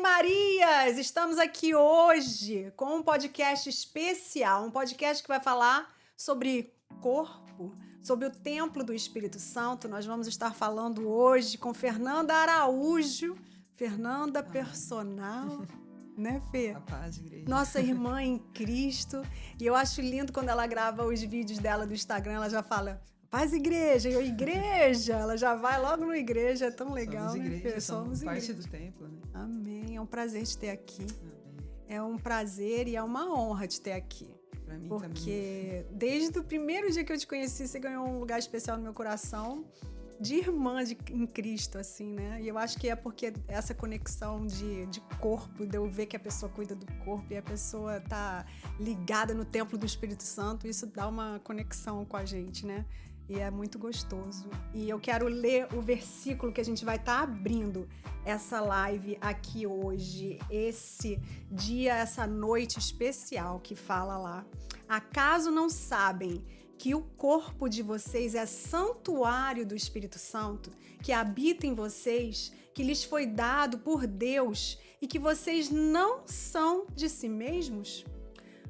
Marias! Estamos aqui hoje com um podcast especial, um podcast que vai falar sobre corpo, sobre o templo do Espírito Santo. Nós vamos estar falando hoje com Fernanda Araújo, Fernanda personal, né, Fê? A paz, igreja. Nossa irmã em Cristo. E eu acho lindo quando ela grava os vídeos dela do Instagram, ela já fala... Paz, igreja, e eu, igreja, ela já vai logo no igreja, é tão legal, somos né? Igreja, Somos parte igreja. do templo, né? Amém, é um prazer te ter aqui. Amém. É um prazer e é uma honra te ter aqui. Pra mim porque também. Desde o primeiro dia que eu te conheci, você ganhou um lugar especial no meu coração, de irmã em Cristo, assim, né? E eu acho que é porque essa conexão de corpo, de eu ver que a pessoa cuida do corpo e a pessoa tá ligada no templo do Espírito Santo, isso dá uma conexão com a gente, né? E é muito gostoso. E eu quero ler o versículo que a gente vai estar abrindo essa live aqui hoje, esse dia, essa noite especial que fala lá. Acaso não sabem que o corpo de vocês é santuário do Espírito Santo, que habita em vocês, que lhes foi dado por Deus e que vocês não são de si mesmos?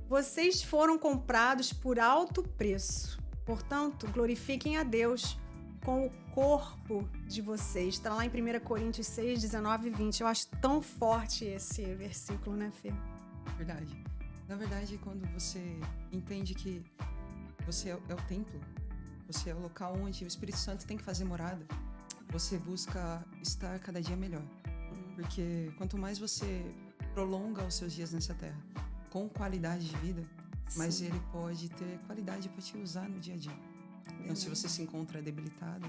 Vocês foram comprados por alto preço. Portanto, glorifiquem a Deus com o corpo de vocês. Está lá em 1 Coríntios 6, 19 e 20. Eu acho tão forte esse versículo, né, Fê? Verdade. Na verdade, quando você entende que você é o templo, você é o local onde o Espírito Santo tem que fazer morada, você busca estar cada dia melhor. Porque quanto mais você prolonga os seus dias nessa terra com qualidade de vida, mas ele pode ter qualidade para te usar no dia a dia. Então, se você se encontra debilitado,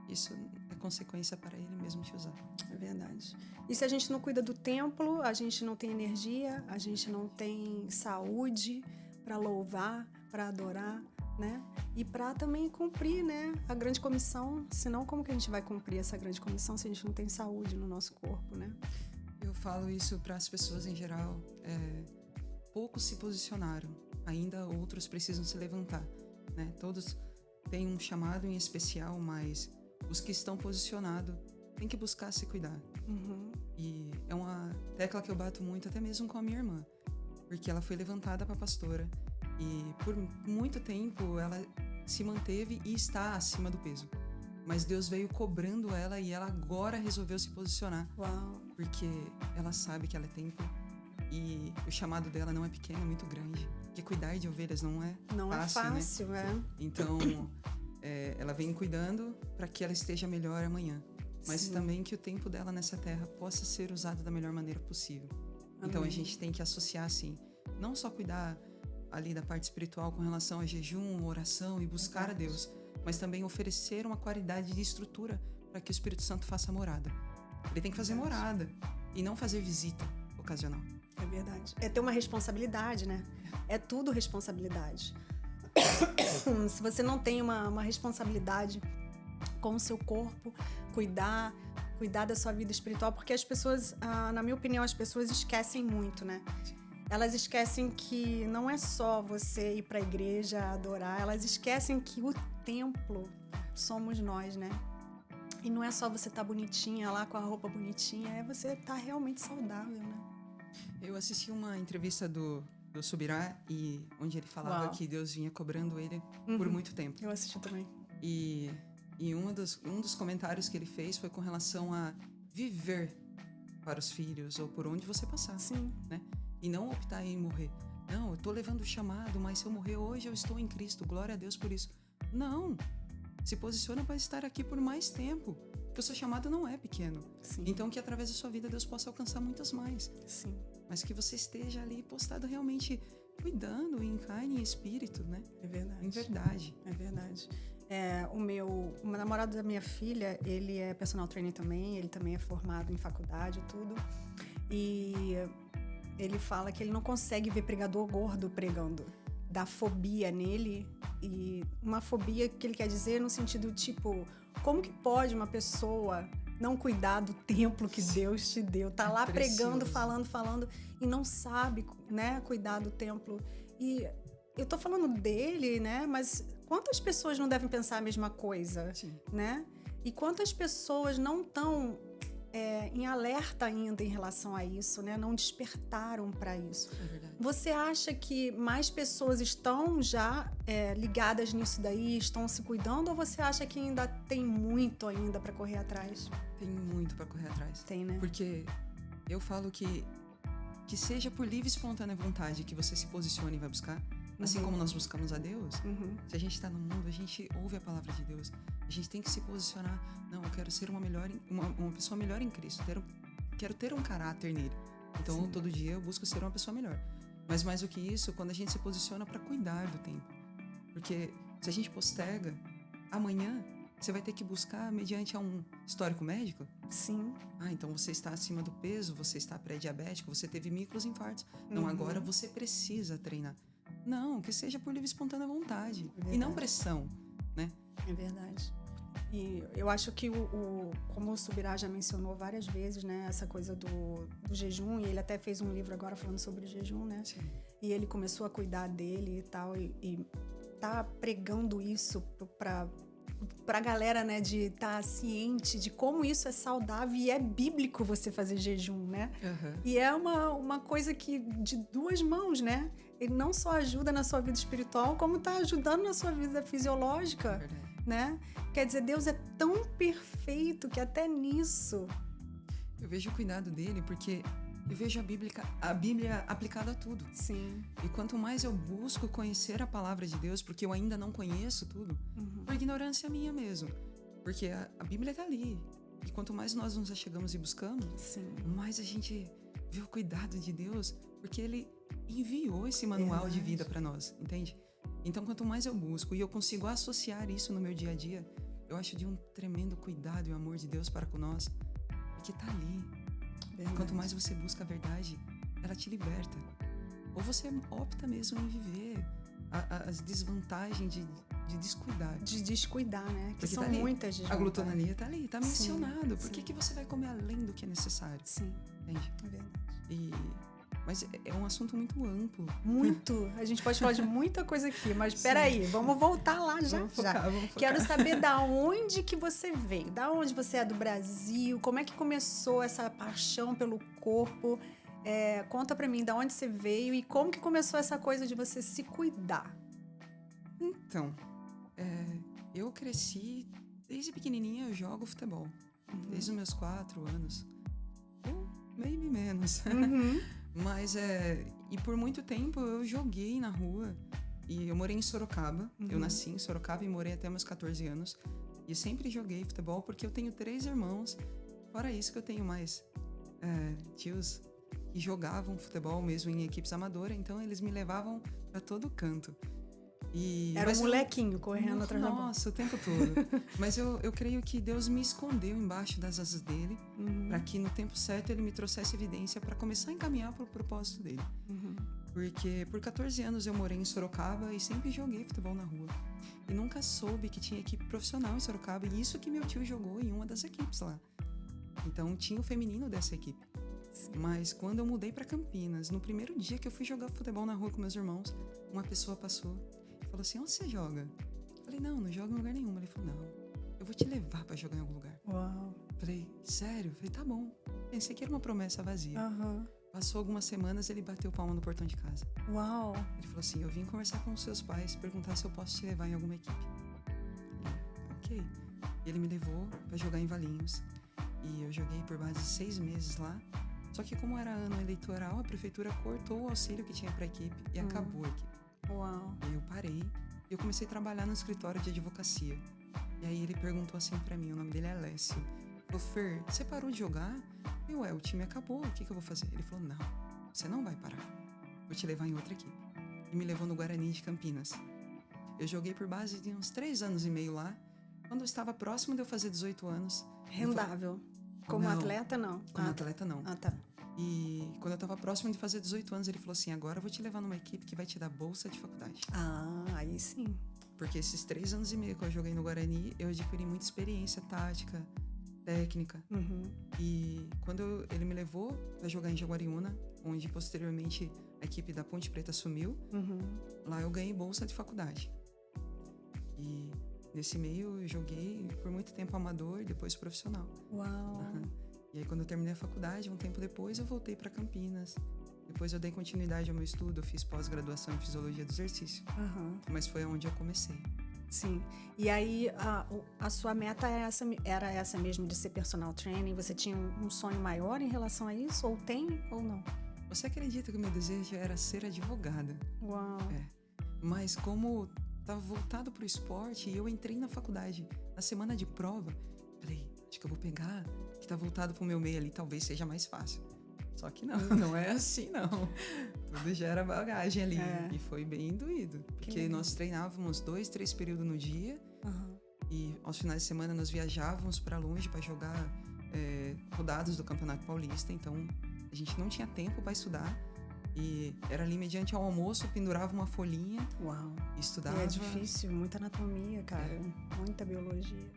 isso é consequência para ele mesmo te usar. É verdade. E se a gente não cuida do templo, a gente não tem energia, a gente não tem saúde para louvar, para adorar, né? E para também cumprir, né, a grande comissão. Senão, como que a gente vai cumprir essa grande comissão se a gente não tem saúde no nosso corpo, né? Eu falo isso para as pessoas em geral. Poucos se posicionaram, ainda outros precisam se levantar, né? Todos têm um chamado em especial, mas os que estão posicionados têm que buscar se cuidar. E é uma tecla que eu bato muito, até mesmo com a minha irmã, porque ela foi levantada para pastora e por muito tempo ela se manteve e está acima do peso. Mas Deus veio cobrando ela e ela agora resolveu se posicionar. Uau. Porque ela sabe que ela é templo. E o chamado dela não é pequeno, é muito grande. Porque cuidar de ovelhas não é fácil, né? Então, ela vem cuidando para que ela esteja melhor amanhã. Mas Sim. também que o tempo dela nessa terra possa ser usado da melhor maneira possível. Amém. Então, a gente tem que associar, assim, não só cuidar ali da parte espiritual com relação a jejum, oração e buscar a Deus, mas também oferecer uma qualidade de estrutura para que o Espírito Santo faça morada. Ele tem que fazer morada e não fazer visita ocasional. É verdade. É ter uma responsabilidade, né? É tudo responsabilidade. Se você não tem uma responsabilidade com o seu corpo, cuidar da sua vida espiritual, porque as pessoas, na minha opinião, as pessoas esquecem muito, né? Elas esquecem que não é só você ir para a igreja adorar, elas esquecem que o templo somos nós, né? E não é só você estar bonitinha lá com a roupa bonitinha, é você estar realmente saudável, né? Eu assisti uma entrevista do Subirá, onde ele falava que Deus vinha cobrando ele por muito tempo. Eu assisti também. E um dos comentários que ele fez foi com relação a viver para os filhos ou por onde você passar. Sim. Né? E não optar em morrer. Não, eu tô levando o chamado, mas se eu morrer hoje eu estou em Cristo, glória a Deus por isso. Não! Se posiciona para estar aqui por mais tempo, porque o seu chamado não é pequeno. Sim. Então que através da sua vida Deus possa alcançar muitas mais. Sim. Mas que você esteja ali postado realmente cuidando em carne e espírito, né? É verdade. Em verdade. É verdade. O namorado da minha filha, ele é personal trainer também, ele também é formado em faculdade e tudo. E ele fala que ele não consegue ver pregador gordo pregando. Dá fobia nele, e uma fobia que ele quer dizer no sentido tipo, como que pode uma pessoa não cuidar do templo que Deus te deu? Tá lá pregando, falando e não sabe, né, cuidar do templo. E eu tô falando dele, né, mas quantas pessoas não devem pensar a mesma coisa, Sim. né? E quantas pessoas não estão em alerta ainda em relação a isso, né? Não despertaram para isso. É verdade. Você acha que mais pessoas estão já ligadas nisso daí, estão se cuidando, ou você acha que ainda tem muito ainda para correr atrás? Tem muito para correr atrás. Tem, né? Porque eu falo que seja por livre e espontânea vontade que você se posicione e vai buscar, assim como nós buscamos a Deus. Se a gente está no mundo, a gente ouve a palavra de Deus. A gente tem que se posicionar. Não, eu quero ser uma pessoa melhor em Cristo. Quero ter um caráter nele. Então, todo dia eu busco ser uma pessoa melhor. Mas mais do que isso, quando a gente se posiciona para cuidar do tempo. Porque se a gente posterga, amanhã você vai ter que buscar mediante a um histórico médico. Sim. Então você está acima do peso, você está pré-diabético, você teve microinfartos. Não, agora você precisa treinar. Não, que seja por livre e espontânea vontade. E não pressão, né? É verdade. E eu acho que como o Subirá já mencionou várias vezes, né, essa coisa do jejum, e ele até fez um livro agora falando sobre o jejum, né? Sim. E ele começou a cuidar dele e tal, e tá pregando isso pra galera, né, de estar ciente de como isso é saudável e é bíblico você fazer jejum, né? E é uma coisa que de duas mãos, né? Ele não só ajuda na sua vida espiritual, como tá ajudando na sua vida fisiológica, né? Quer dizer, Deus é tão perfeito que até nisso... Eu vejo o cuidado dele porque eu vejo a Bíblia aplicada a tudo. Sim. E quanto mais eu busco conhecer a palavra de Deus, porque eu ainda não conheço tudo, por ignorância minha mesmo. Porque a Bíblia está ali. E quanto mais nós nos achegamos e buscamos, mais a gente vê o cuidado de Deus, porque Ele enviou esse manual de vida para nós, entende? Então, quanto mais eu busco e eu consigo associar isso no meu dia a dia, eu acho de um tremendo cuidado e amor de Deus para com nós, porque tá ali. Quanto mais você busca a verdade, ela te liberta. Ou você opta mesmo em viver as desvantagens de descuidar. De descuidar, né? Que porque são tá ali, muitas desvantagens. A glutonaria tá ali, tá mencionado. Por que você vai comer além do que é necessário? Sim, entende? É verdade. Mas é um assunto muito amplo. Muito. A gente pode falar de muita coisa aqui, mas peraí, vamos voltar lá já. Vamos focar. Quero saber da onde que você veio, da onde você é do Brasil, como é que começou essa paixão pelo corpo. Conta pra mim da onde você veio e como que começou essa coisa de você se cuidar. Então, eu cresci, desde pequenininha eu jogo futebol. Desde os meus 4 anos. Ou maybe menos. Mas, e por muito tempo eu joguei na rua. E eu morei em Sorocaba. Eu nasci em Sorocaba e morei até meus 14 anos. E sempre joguei futebol porque eu tenho 3 irmãos. Fora isso que eu tenho mais tios que jogavam futebol mesmo em equipes amadoras. Então eles me levavam pra todo canto. Era um molequinho correndo atrás da bola. Nossa, o tempo todo. Mas eu creio que Deus me escondeu embaixo das asas dele, para que no tempo certo ele me trouxesse evidência para começar a encaminhar para o propósito dele. Porque por 14 anos eu morei em Sorocaba e sempre joguei futebol na rua. E nunca soube que tinha equipe profissional em Sorocaba, e isso que meu tio jogou em uma das equipes lá. Então tinha o feminino dessa equipe. Mas quando eu mudei para Campinas, no primeiro dia que eu fui jogar futebol na rua com meus irmãos, uma pessoa passou e falou assim: onde você joga? Eu falei: não jogo em lugar nenhum. Ele falou: não, eu vou te levar para jogar em algum lugar. Uau. Falei: sério? Falei: tá bom. Pensei que era uma promessa vazia. Passou algumas semanas, ele bateu palma no portão de casa. Uau. Ele falou assim: eu vim conversar com os seus pais, perguntar se eu posso te levar em alguma equipe. Falei: ok. E ele me levou para jogar em Valinhos. E eu joguei por base de 6 meses lá. Só que como era ano eleitoral, a prefeitura cortou o auxílio que tinha para a equipe e acabou a equipe. Uau. E aí eu parei e eu comecei a trabalhar no escritório de advocacia. E aí ele perguntou assim para mim, o nome dele é Alessio. Ele falou: Fer, você parou de jogar? Eu, o time acabou, o que eu vou fazer? Ele falou: não, você não vai parar. Vou te levar em outra equipe. E me levou no Guarani de Campinas. Eu joguei por base de uns 3 anos e meio lá. Quando eu estava próximo de eu fazer 18 anos... Rendável. Como não, atleta, não. Como atleta, não. Ah, tá. E quando eu estava próximo de fazer 18 anos, ele falou assim: agora eu vou te levar numa equipe que vai te dar bolsa de faculdade. Ah, aí sim. Porque esses 3 anos e meio que eu joguei no Guarani, eu adquiri muita experiência tática, técnica. E quando ele me levou para jogar em Jaguariúna, onde posteriormente a equipe da Ponte Preta assumiu, lá eu ganhei bolsa de faculdade. E nesse meio eu joguei por muito tempo amador e depois profissional. Uau! E aí, quando eu terminei a faculdade, um tempo depois, eu voltei para Campinas. Depois eu dei continuidade ao meu estudo, eu fiz pós-graduação em Fisiologia do Exercício. Aham. Mas foi onde eu comecei. Sim. E aí, a sua meta era essa mesmo, de ser personal training? Você tinha um sonho maior em relação a isso? Ou tem, ou não? Você acredita que o meu desejo era ser advogada? Uau. Mas como estava voltado para o esporte, eu entrei na faculdade. Na semana de prova, falei, acho que eu vou pegar que está voltado para o meu meio ali, talvez seja mais fácil. Só que não, não é assim não. Tudo gera bagagem ali. E foi bem doído. Porque nós treinávamos 2, 3 períodos no dia. E aos finais de semana nós viajávamos para longe para jogar rodadas do Campeonato Paulista. Então a gente não tinha tempo para estudar. E era ali mediante ao almoço, pendurava uma folhinha. Uau. E estudava. E é difícil, muita anatomia, cara. Muita biologia.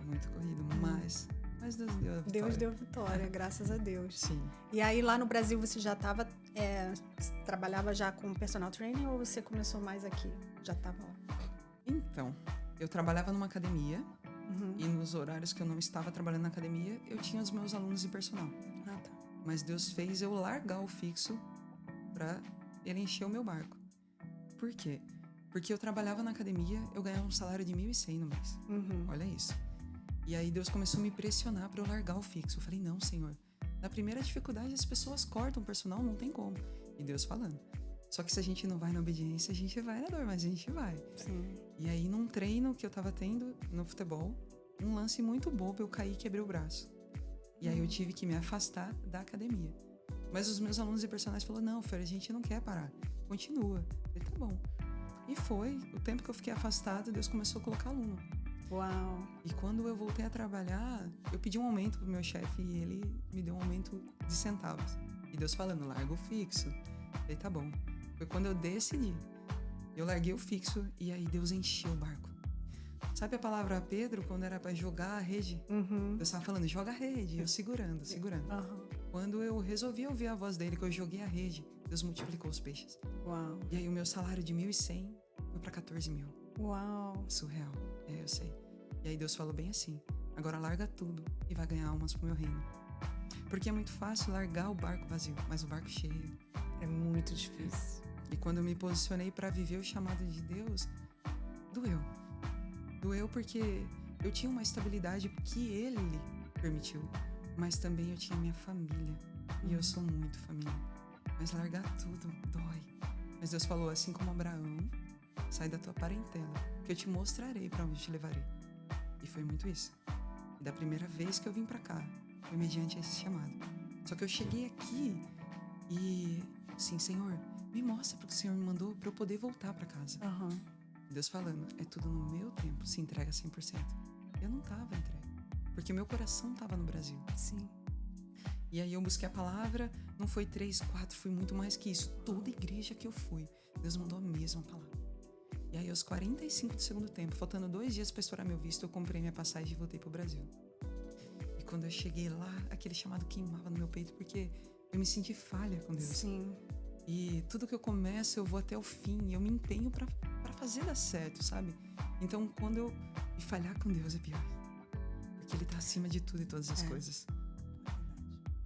É muito corrido, mas Deus deu a vitória. Deus deu vitória, graças a Deus. Sim. E aí lá no Brasil você já estava, trabalhava já com personal training ou você começou mais aqui? Já estava lá? Então, eu trabalhava numa academia e nos horários que eu não estava trabalhando na academia, eu tinha os meus alunos de personal. Ah, tá. Mas Deus fez eu largar o fixo para ele encher o meu barco. Por quê? Porque eu trabalhava na academia, eu ganhava um salário de 1.100 no mês. Olha isso. E aí Deus começou a me pressionar para eu largar o fixo. Eu falei, não, Senhor. Na primeira dificuldade, as pessoas cortam o personal, não tem como. E Deus falando. Só que se a gente não vai na obediência, a gente vai na dor, mas a gente vai. Sim. E aí, num treino que eu tava tendo no futebol, um lance muito bobo, eu caí e quebrei o braço. E aí eu tive que me afastar da academia. Mas os meus alunos de personagens falaram, não, Fer, a gente não quer parar. Continua. Eu falei, tá bom. E foi. O tempo que eu fiquei afastado, Deus começou a colocar aluno. Uau. E quando eu voltei a trabalhar, eu pedi um aumento pro meu chefe e ele me deu um aumento de centavos. E Deus falando, larga o fixo. Eu falei, tá bom. Foi quando eu decidi. Eu larguei o fixo e aí Deus encheu o barco. Sabe a palavra Pedro, quando era pra jogar a rede? Deus estava falando, joga a rede. E eu segurando. Quando eu resolvi ouvir a voz dele, que eu joguei a rede, Deus multiplicou os peixes. Uau. E aí o meu salário de 1.100 foi pra 14.000. Uau. Surreal. Eu sei. E aí Deus falou bem assim, agora larga tudo e vai ganhar almas pro meu reino. Porque é muito fácil largar o barco vazio, mas o barco cheio é muito difícil. E quando eu me posicionei para viver o chamado de Deus, doeu. Doeu porque eu tinha uma estabilidade que Ele permitiu, mas também eu tinha minha família. E eu sou muito família. Mas largar tudo dói. Mas Deus falou, assim como Abraão, sai da tua parentela, que eu te mostrarei para onde eu te levarei. E foi muito isso. E da primeira vez que eu vim para cá, foi mediante esse chamado. Só que eu cheguei aqui e, sim, Senhor, me mostra porque o Senhor me mandou para eu poder voltar para casa. E Deus falando, é tudo no meu tempo, se entrega 100%. Eu não tava entregue, porque meu coração tava no Brasil. Sim. E aí eu busquei a palavra, não foi 3, 4, foi muito mais que isso. Toda igreja que eu fui, Deus mandou a mesma palavra. E aí aos 45 do segundo tempo, faltando 2 dias para estourar meu visto, eu comprei minha passagem e voltei pro Brasil. E quando eu cheguei lá, aquele chamado queimava no meu peito, porque eu me senti falha com Deus. Sim. E tudo que eu começo, eu vou até o fim, eu me empenho para fazer dar certo, sabe? Então quando eu me falhar com Deus é pior. Porque Ele tá acima de tudo e todas as coisas.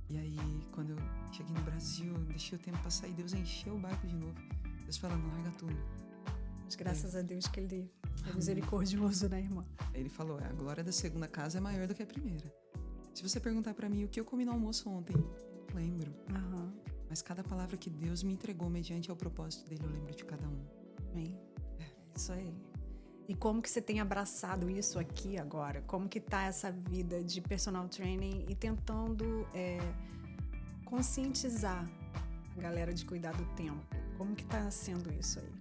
E aí, quando eu cheguei no Brasil, deixei o tempo passar e Deus encheu o barco de novo. Deus falando, larga tudo. Mas graças a Deus que Ele é misericordioso, né, irmã? Ele falou, a glória da segunda casa é maior do que a primeira. Se você perguntar pra mim o que eu comi no almoço ontem, eu lembro. Mas cada palavra que Deus me entregou mediante ao propósito dele, eu lembro de cada uma. Amém. É isso aí. E como que você tem abraçado isso aqui agora? Como que tá essa vida de personal training e tentando conscientizar a galera de cuidar do tempo? Como que tá sendo isso aí?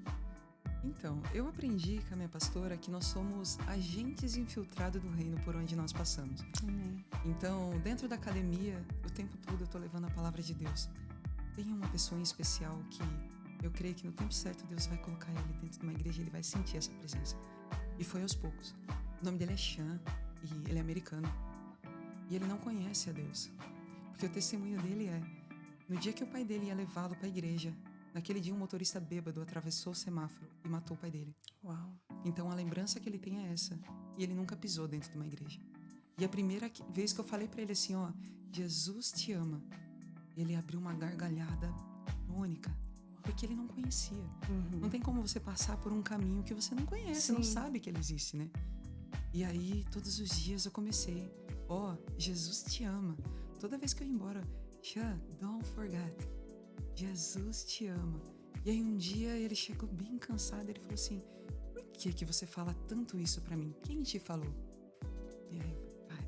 Então, eu aprendi com a minha pastora que nós somos agentes infiltrados do reino por onde nós passamos. Amém. Então, dentro da academia, o tempo todo eu tô levando a palavra de Deus. Tem uma pessoa em especial que eu creio que no tempo certo Deus vai colocar ele dentro de uma igreja e ele vai sentir essa presença. E foi aos poucos. O nome dele é Sean e ele é americano. E ele não conhece a Deus. Porque o testemunho dele é, no dia que o pai dele ia levá-lo para a igreja, naquele dia um motorista bêbado atravessou o semáforo e matou o pai dele. Uau. Então a lembrança que ele tem é essa. E ele nunca pisou dentro de uma igreja. E a primeira vez que eu falei para ele assim, ó, Jesus te ama, ele abriu uma gargalhada única, porque ele não conhecia. Não tem como você passar por um caminho que você não conhece, não sabe que ele existe, né? E aí, todos os dias eu comecei, ó, Jesus te ama. Toda vez que eu ia embora, Xan, don't forget, Jesus te ama. E aí um dia ele chegou bem cansado, ele falou assim, por que você fala tanto isso pra mim? Quem te falou? E aí,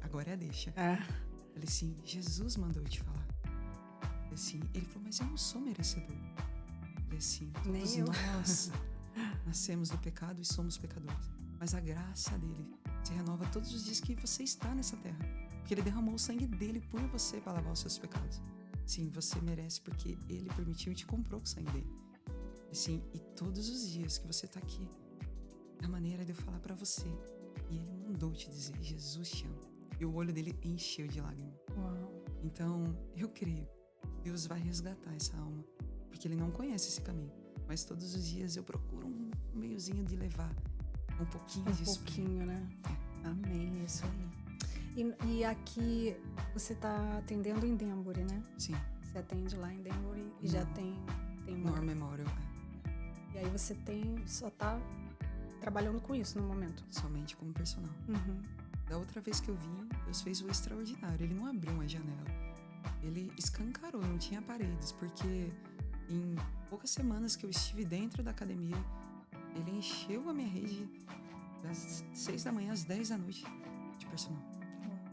agora é a deixa. Eu falei assim, Jesus mandou eu te falar. Eu falei assim, ele falou, mas eu não sou merecedor. Eu falei assim, todos nós nascemos do pecado e somos pecadores. Mas a graça dele se renova todos os dias que você está nessa terra. Porque ele derramou o sangue dele por você para lavar os seus pecados. Sim, você merece porque ele permitiu e te comprou com o sangue dele. Assim, e todos os dias que você está aqui, é a maneira de eu falar para você. E ele mandou te dizer, Jesus te ama. E o olho dele encheu de lágrimas. Uau. Então, eu creio, Deus vai resgatar essa alma. Porque ele não conhece esse caminho. Mas todos os dias eu procuro um meiozinho de levar um pouquinho disso. Um pouquinho, né? Amém, isso aí. E aqui você tá atendendo em Denbury, né? Sim. Você atende lá em Denbury e já tem War Memorial. E aí você só tá trabalhando com isso no momento? Somente como personal. Da outra vez que eu vim, Deus fez o extraordinário. Ele não abriu uma janela. Ele escancarou, não tinha paredes, porque em poucas semanas que eu estive dentro da academia, ele encheu a minha rede das 6 da manhã às 10 da noite de personal.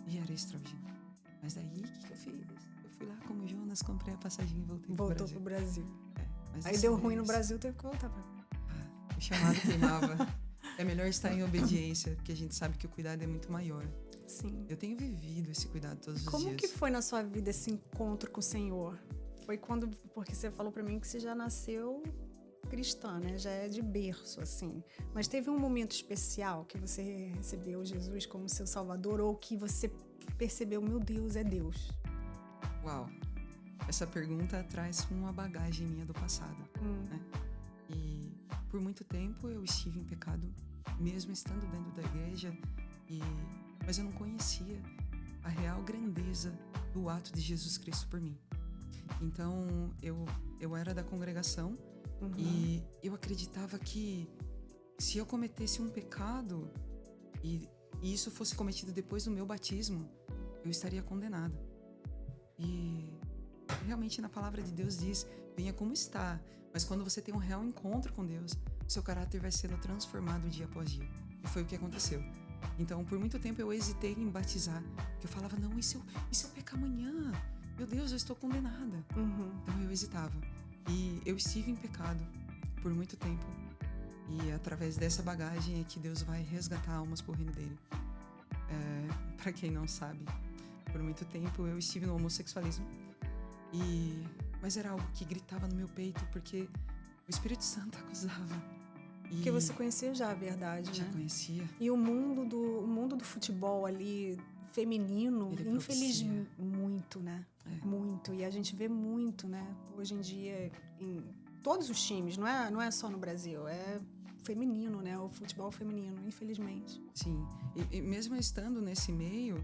E era extraordinário. Mas daí, o que eu fiz? Eu fui lá como Jonas, comprei a passagem e voltei pro Brasil. Mas aí deu ruim no Brasil, teve que voltar pra o chamado queimava. É melhor estar em obediência, porque a gente sabe que o cuidado é muito maior. Sim. Eu tenho vivido esse cuidado todos os dias. Como que foi na sua vida esse encontro com o Senhor? Foi quando... Porque você falou pra mim que você já nasceu cristã, né? Já é de berço, assim. Mas teve um momento especial que você recebeu Jesus como seu Salvador ou que você percebeu, meu Deus, é Deus? Uau! Essa pergunta traz uma bagagem minha do passado, né? E por muito tempo eu estive em pecado, mesmo estando dentro da igreja, mas eu não conhecia a real grandeza do ato de Jesus Cristo por mim. Então, eu era da congregação e eu acreditava que se eu cometesse um pecado e isso fosse cometido depois do meu batismo, eu estaria condenado. E realmente na palavra de Deus diz, venha como está, mas quando você tem um real encontro com Deus, o seu caráter vai sendo transformado dia após dia. E foi o que aconteceu. Então, por muito tempo eu hesitei em batizar, porque eu falava, não, e se eu pecar amanhã? Meu Deus, eu estou condenada. Então eu hesitava. E eu estive em pecado por muito tempo. E através dessa bagagem é que Deus vai resgatar almas pro reino dele. Para quem não sabe, por muito tempo eu estive no homossexualismo. Mas era algo que gritava no meu peito, porque o Espírito Santo acusava. Porque você conhecia já a verdade, já né? Já conhecia. E o mundo do futebol ali, feminino, infelizmente, muito, né? Muito. E a gente vê muito, né? Hoje em dia, em todos os times, não é só no Brasil, é feminino, né? O futebol feminino, infelizmente. Sim. E mesmo estando nesse meio,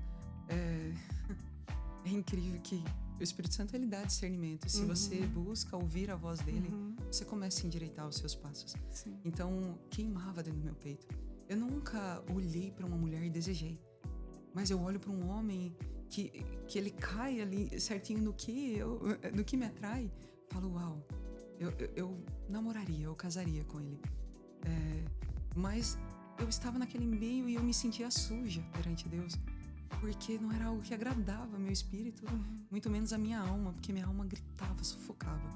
é incrível que o Espírito Santo, ele dá discernimento. Se você busca ouvir a voz dele, você começa a endireitar os seus passos. Sim. Então, queimava dentro do meu peito. Eu nunca olhei para uma mulher e desejei. Mas eu olho para um homem que ele cai ali certinho no que me atrai. Falo, uau, eu namoraria, eu casaria com ele. Mas eu estava naquele meio e eu me sentia suja perante Deus. Porque não era algo que agradava meu espírito, muito menos a minha alma, porque minha alma gritava, sufocava.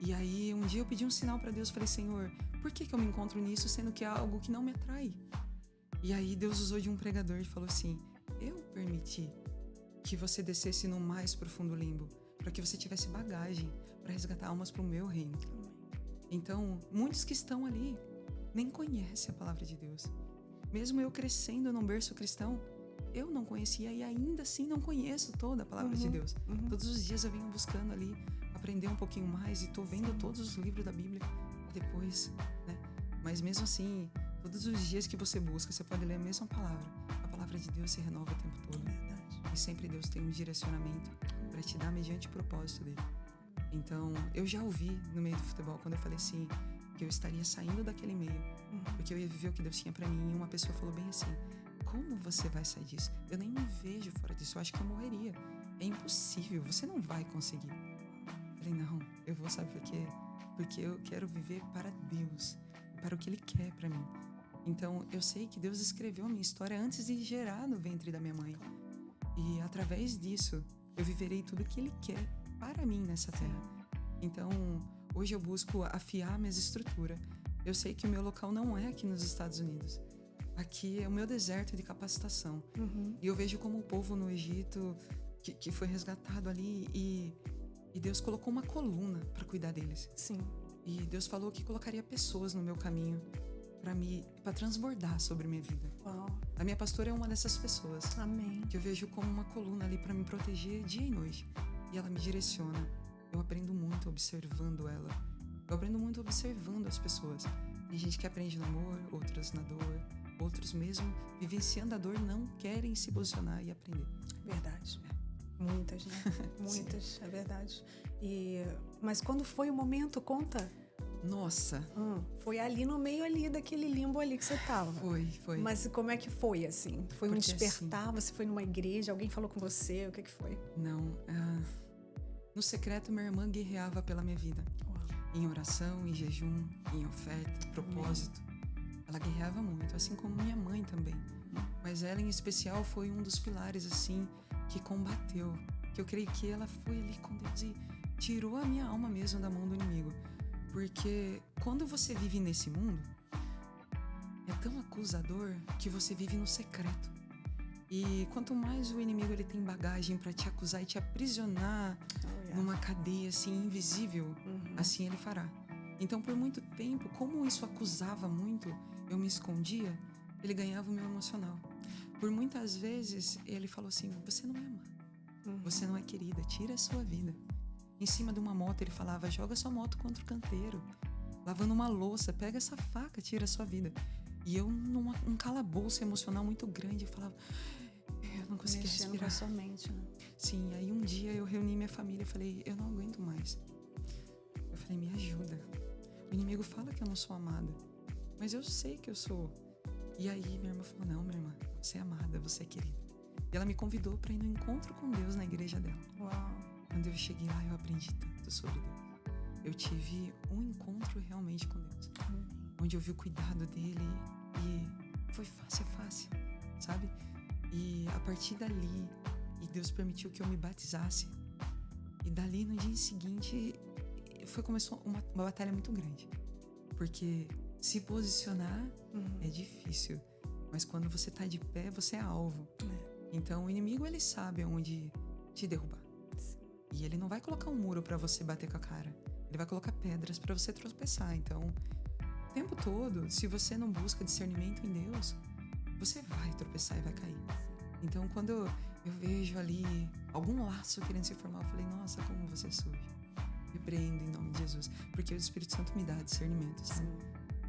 E aí, um dia eu pedi um sinal para Deus, falei, Senhor, por que eu me encontro nisso, sendo que é algo que não me atrai? E aí Deus usou de um pregador e falou assim, eu permiti que você descesse no mais profundo limbo, para que você tivesse bagagem para resgatar almas para o meu reino. Então, muitos que estão ali nem conhecem a palavra de Deus. Mesmo eu crescendo num berço cristão, eu não conhecia e ainda assim não conheço toda a palavra de Deus. Todos os dias eu venho buscando ali aprender um pouquinho mais e tô vendo todos os livros da Bíblia depois, né? Mas mesmo assim, todos os dias que você busca, você pode ler a mesma palavra. A palavra palavra de Deus se renova o tempo todo. Verdade. E sempre Deus tem um direcionamento para te dar mediante o propósito dele. Então, eu já ouvi no meio do futebol, quando eu falei assim, que eu estaria saindo daquele meio, porque eu ia viver o que Deus tinha para mim, e uma pessoa falou bem assim, como você vai sair disso? Eu nem me vejo fora disso, eu acho que eu morreria. É impossível, você não vai conseguir. Eu falei, não, eu vou, sabe por quê? Porque eu quero viver para Deus, para o que Ele quer para mim. Então, eu sei que Deus escreveu a minha história antes de gerar no ventre da minha mãe. E através disso, eu viverei tudo o que Ele quer para mim nessa terra. Então, hoje eu busco afiar minhas estruturas. Eu sei que o meu local não é aqui nos Estados Unidos. Aqui é o meu deserto de capacitação. E eu vejo como o povo no Egito, que foi resgatado ali, e Deus colocou uma coluna para cuidar deles. Sim. E Deus falou que colocaria pessoas no meu caminho para transbordar sobre minha vida. Uau. A minha pastora é uma dessas pessoas. Amém. Que eu vejo como uma coluna ali para me proteger dia e noite. E ela me direciona. Eu aprendo muito observando ela. Eu aprendo muito observando as pessoas. Tem gente que aprende no amor, outras na dor. Outros mesmo, vivenciando a dor, não querem se posicionar e aprender. Verdade. Muitas, né? Muitas, é verdade. Mas quando foi o momento, conta? Nossa. Foi ali no meio ali daquele limbo ali que você tava. Foi. Mas como é que foi, assim? Foi um Porque, despertar? Você foi numa igreja? Alguém falou com você? O que foi? Não. No secreto, minha irmã guerreava pela minha vida. Uau. Em oração, em jejum, em oferta, propósito. Ela guerreava muito, assim como minha mãe também. Mas ela, em especial, foi um dos pilares, assim, que combateu. Que eu creio que ela foi ali com Deus e tirou a minha alma mesmo da mão do inimigo. Porque quando você vive nesse mundo, é tão acusador que você vive no secreto. E quanto mais o inimigo ele tem bagagem para te acusar e te aprisionar numa cadeia, assim, invisível, assim ele fará. Então, por muito tempo, como isso acusava muito, eu me escondia, ele ganhava o meu emocional. Por muitas vezes, ele falou assim, você não é amada, você não é querida, tira a sua vida. Em cima de uma moto, ele falava, joga sua moto contra o canteiro. Lavando uma louça, pega essa faca, tira a sua vida. E eu, num calabouço emocional muito grande, eu falava, eu não conseguia respirar. Com a sua mente, né? Sim, aí um dia eu reuni minha família e falei, eu não aguento mais. Eu falei, me ajuda. O inimigo fala que eu não sou amada, mas eu sei que eu sou. E aí minha irmã falou, não, minha irmã, você é amada, você é querida. E ela me convidou para ir no encontro com Deus na igreja dela. Uau. Quando eu cheguei lá, eu aprendi tanto sobre Deus. Eu tive um encontro realmente com Deus, onde eu vi o cuidado dele e foi face a face, sabe? E a partir dali, e Deus permitiu que eu me batizasse. E dali, no dia seguinte, começou uma batalha muito grande. Porque se posicionar é difícil. Mas quando você tá de pé, você é alvo. Então, o inimigo, ele sabe aonde te derrubar. Sim. E ele não vai colocar um muro pra você bater com a cara. Ele vai colocar pedras pra você tropeçar. Então, o tempo todo, se você não busca discernimento em Deus, você vai tropeçar e vai cair. Então, quando eu vejo ali algum laço querendo se formar, eu falei, nossa, como você é sujo. Repreendo em nome de Jesus. Porque o Espírito Santo me dá discernimento, sabe?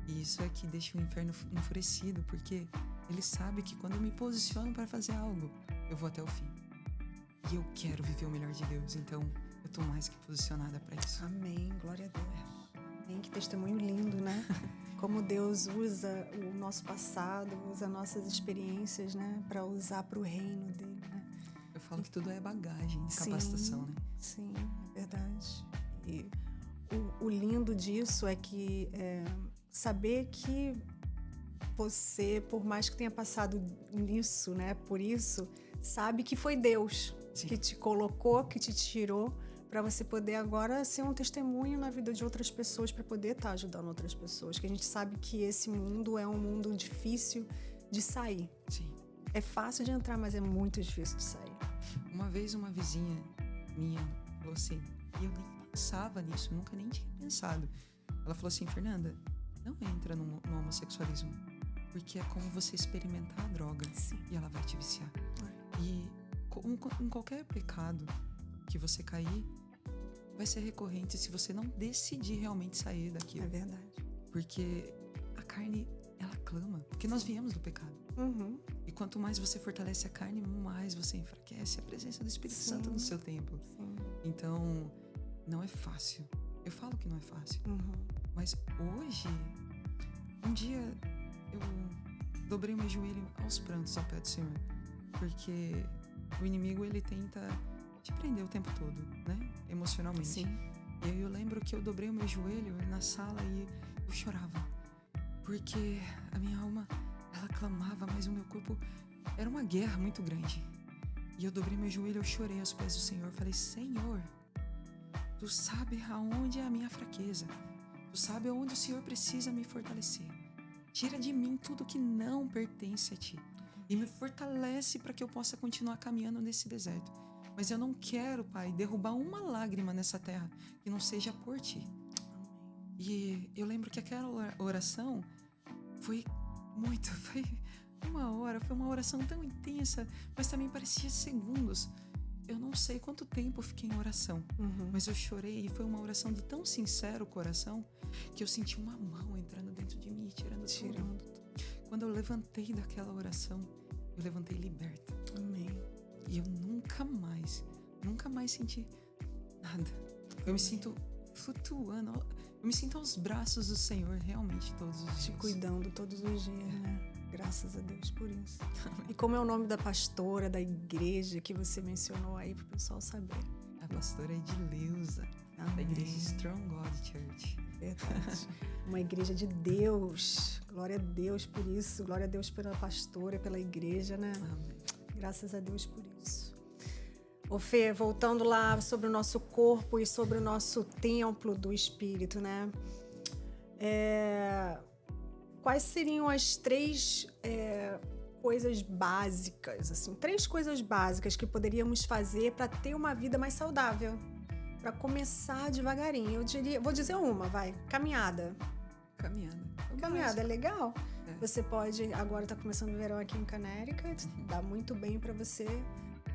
E isso é que deixa o inferno enfurecido, porque ele sabe que quando eu me posiciono para fazer algo, eu vou até o fim. E eu quero viver o melhor de Deus, então eu tô mais que posicionada para isso. Amém, glória a Deus. Amém, que testemunho lindo, né? Como Deus usa o nosso passado, usa nossas experiências, né? Para usar para o reino dele, né? Eu falo que tudo é bagagem, capacitação, né? Sim, é verdade. E o lindo disso é que saber que você, por mais que tenha passado nisso, né? Por isso, sabe que foi Deus que te colocou, que te tirou, para você poder agora ser um testemunho na vida de outras pessoas, para poder estar ajudando outras pessoas. Que a gente sabe que esse mundo é um mundo difícil de sair. Sim. É fácil de entrar, mas é muito difícil de sair. Uma vez uma vizinha minha falou assim, e eu nem pensava nisso, nunca nem tinha pensado. Ela falou assim, Fernanda, não entra no homossexualismo, porque é como você experimentar a droga. Sim. E ela vai te viciar. E em qualquer pecado que você cair, vai ser recorrente se você não decidir realmente sair daquilo. É verdade. Porque a carne ela clama, porque nós viemos do pecado. Uhum. E quanto mais você fortalece a carne, mais você enfraquece a presença do Espírito Santo no seu templo. Sim. Então, não é fácil. Eu falo que não é fácil. Uhum. Mas hoje, um dia eu dobrei o meu joelho aos prantos ao pé do Senhor. Porque o inimigo, ele tenta te prender o tempo todo, né? Emocionalmente. Sim. E aí eu lembro que eu dobrei o meu joelho na sala e eu chorava. Porque a minha alma, ela clamava, mas o meu corpo era uma guerra muito grande. E eu dobrei meu joelho, eu chorei aos pés do Senhor. Falei, Senhor, Tu sabe aonde é a minha fraqueza. Tu sabe aonde o Senhor precisa me fortalecer. Tira de mim tudo que não pertence a Ti. E me fortalece para que eu possa continuar caminhando nesse deserto. Mas eu não quero, Pai, derrubar uma lágrima nessa terra que não seja por Ti. E eu lembro que aquela oração foi uma hora, foi uma oração tão intensa, mas também parecia segundos. Eu não sei quanto tempo eu fiquei em oração, mas eu chorei e foi uma oração de tão sincero coração que eu senti uma mão entrando dentro de mim, tirando tudo. Quando eu levantei daquela oração, eu levantei liberta. Amém. E eu nunca mais senti nada. Eu me sinto flutuando, eu me sinto aos braços do Senhor realmente todos os dias. Te cuidando todos os dias, né? Graças a Deus por isso. E como é o nome da pastora, da igreja que você mencionou aí pro pessoal saber? A pastora Edileuza, da igreja Strong God Church. Verdade. Uma igreja de Deus. Glória a Deus por isso. Glória a Deus pela pastora, pela igreja, né? Amém. Graças a Deus por isso. Ô Fê, voltando lá sobre o nosso corpo e sobre o nosso templo do Espírito, né? Quais seriam as três coisas básicas, assim, 3 coisas básicas que poderíamos fazer para ter uma vida mais saudável? Para começar devagarinho. Vou dizer uma, vai. Caminhada. Caminhada é legal. Você pode, agora está começando o verão aqui em Connecticut, dá muito bem para você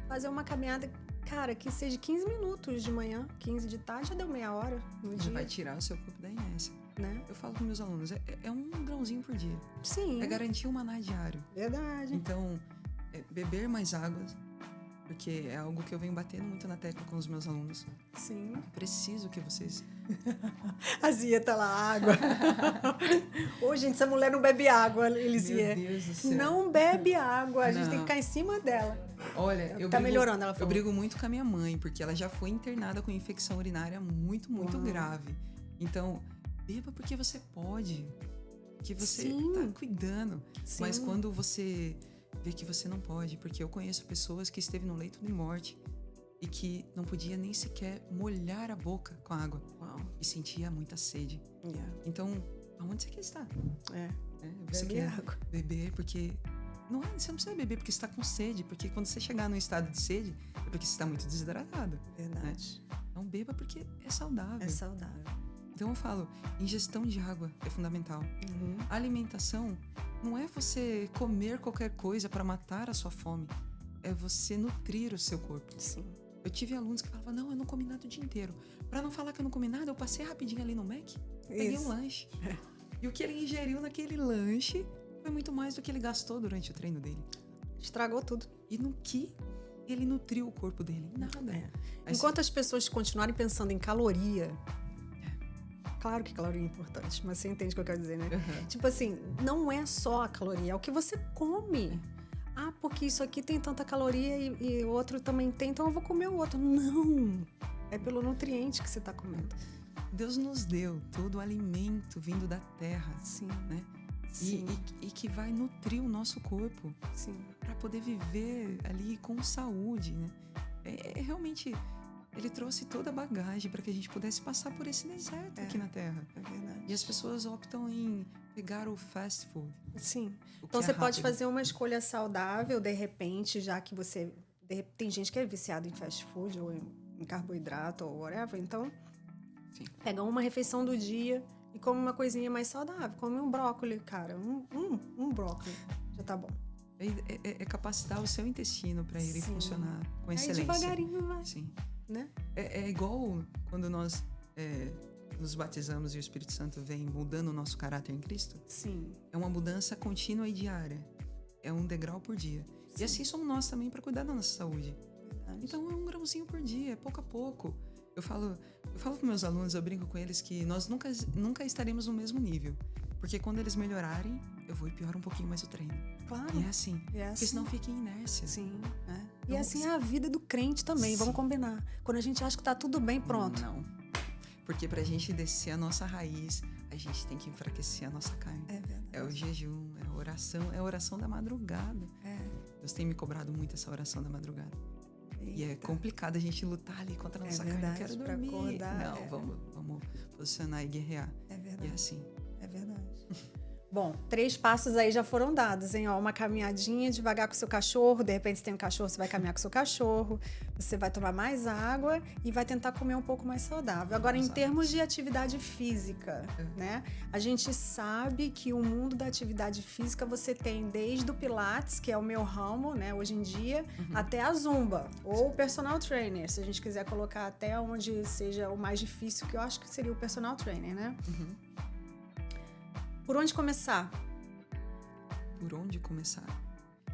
fazer uma caminhada, cara, que seja 15 minutos de manhã, 15 de tarde, já deu meia hora no dia. Vai tirar o seu corpo da inércia. Né? Eu falo com meus alunos, é um grãozinho por dia. Sim. É garantir um maná diário. Verdade. Então, beber mais água, porque é algo que eu venho batendo muito na tecla com os meus alunos. Sim. Eu preciso que vocês... A Zia tá lá, água. Ô, gente, essa mulher não bebe água, Elisia. Meu Deus do céu. Não bebe água, a gente tem que ficar em cima dela. Olha, melhorando, ela falou. Eu brigo muito com a minha mãe, porque ela já foi internada com infecção urinária muito grave. Então, beba porque você pode, que você tá cuidando. Sim. Mas quando você vê que você não pode, porque eu conheço pessoas que esteve no leito de morte e que não podia nem sequer molhar a boca com a água. Uau. E sentia muita sede. Yeah. Então, aonde você quer estar? Você Bebe quer água. beber porque... Você não precisa beber porque você está com sede, porque quando você chegar num estado de sede, é porque você está muito desidratado. Verdade. Né? Então, beba porque é saudável. É saudável. Então, eu falo, ingestão de água é fundamental. A alimentação não é você comer qualquer coisa para matar a sua fome. É você nutrir o seu corpo. Sim. Eu tive alunos que falavam, não, eu não comi nada o dia inteiro. Para não falar que eu não comi nada, eu passei rapidinho ali no Mac, peguei um lanche. E o que ele ingeriu naquele lanche foi muito mais do que ele gastou durante o treino dele. Estragou tudo. E no que ele nutriu o corpo dele? Nada. Enquanto as pessoas continuarem pensando em caloria... Claro que caloria é importante, mas você entende o que eu quero dizer, né? Tipo assim, não é só a caloria, é o que você come. Ah, porque isso aqui tem tanta caloria e o outro também tem, então eu vou comer o outro. Não! É pelo nutriente que você está comendo. Deus nos deu todo o alimento vindo da terra. Sim. Né? Sim. E que vai nutrir o nosso corpo. Sim. Para poder viver ali com saúde, né? Realmente, ele trouxe toda a bagagem para que a gente pudesse passar por esse deserto aqui na Terra. É verdade. E as pessoas optam em pegar o fast food. Sim. Então você pode fazer uma escolha saudável, de repente, já que você... Tem gente que é viciada em fast food ou em carboidrato ou whatever. Então, pega uma refeição do dia e come uma coisinha mais saudável. Come um brócolis, cara. Um brócolis. Já tá bom. É capacitar o seu intestino para ele funcionar com excelência. Devagarinho vai. Sim. Né? É igual quando nós nos batizamos e o Espírito Santo vem mudando o nosso caráter em Cristo, Sim. é uma mudança contínua e diária. É um degrau por dia. Sim. E assim somos nós também para cuidar da nossa saúde. Verdade. Então é um grãozinho por dia, é pouco a pouco. Eu falo para meus alunos, eu brinco com eles que nós nunca estaremos no mesmo nível. Porque quando eles melhorarem, eu vou e pioro um pouquinho mais o treino. Claro. E é assim. Porque senão fica em inércia. Sim. É. Então, E assim é a vida do crente também, vamos combinar. Quando a gente acha que tá tudo bem, pronto. Não. Porque pra gente descer a nossa raiz, a gente tem que enfraquecer a nossa carne. É verdade. É o jejum, é a oração da madrugada. É. Deus tem me cobrado muito essa oração da madrugada. E é Eita. complicado a gente lutar ali contra a nossa carne. Eu quero pra dormir. acordar, Não, vamos posicionar e guerrear. É E é verdade. assim. É verdade. Bom, 3 passos aí já foram dados, hein? Ó, uma caminhadinha devagar com o seu cachorro. De repente, se tem um cachorro, você vai caminhar com o seu cachorro. Você vai tomar mais água e vai tentar comer um pouco mais saudável. Agora, em termos de atividade física, né? A gente sabe que o mundo da atividade física você tem desde o Pilates, que é o meu ramo, né? Hoje em dia, até a Zumba. Ou o personal trainer, se a gente quiser colocar até onde seja o mais difícil, que eu acho que seria o personal trainer, né? Por onde começar? Por onde começar?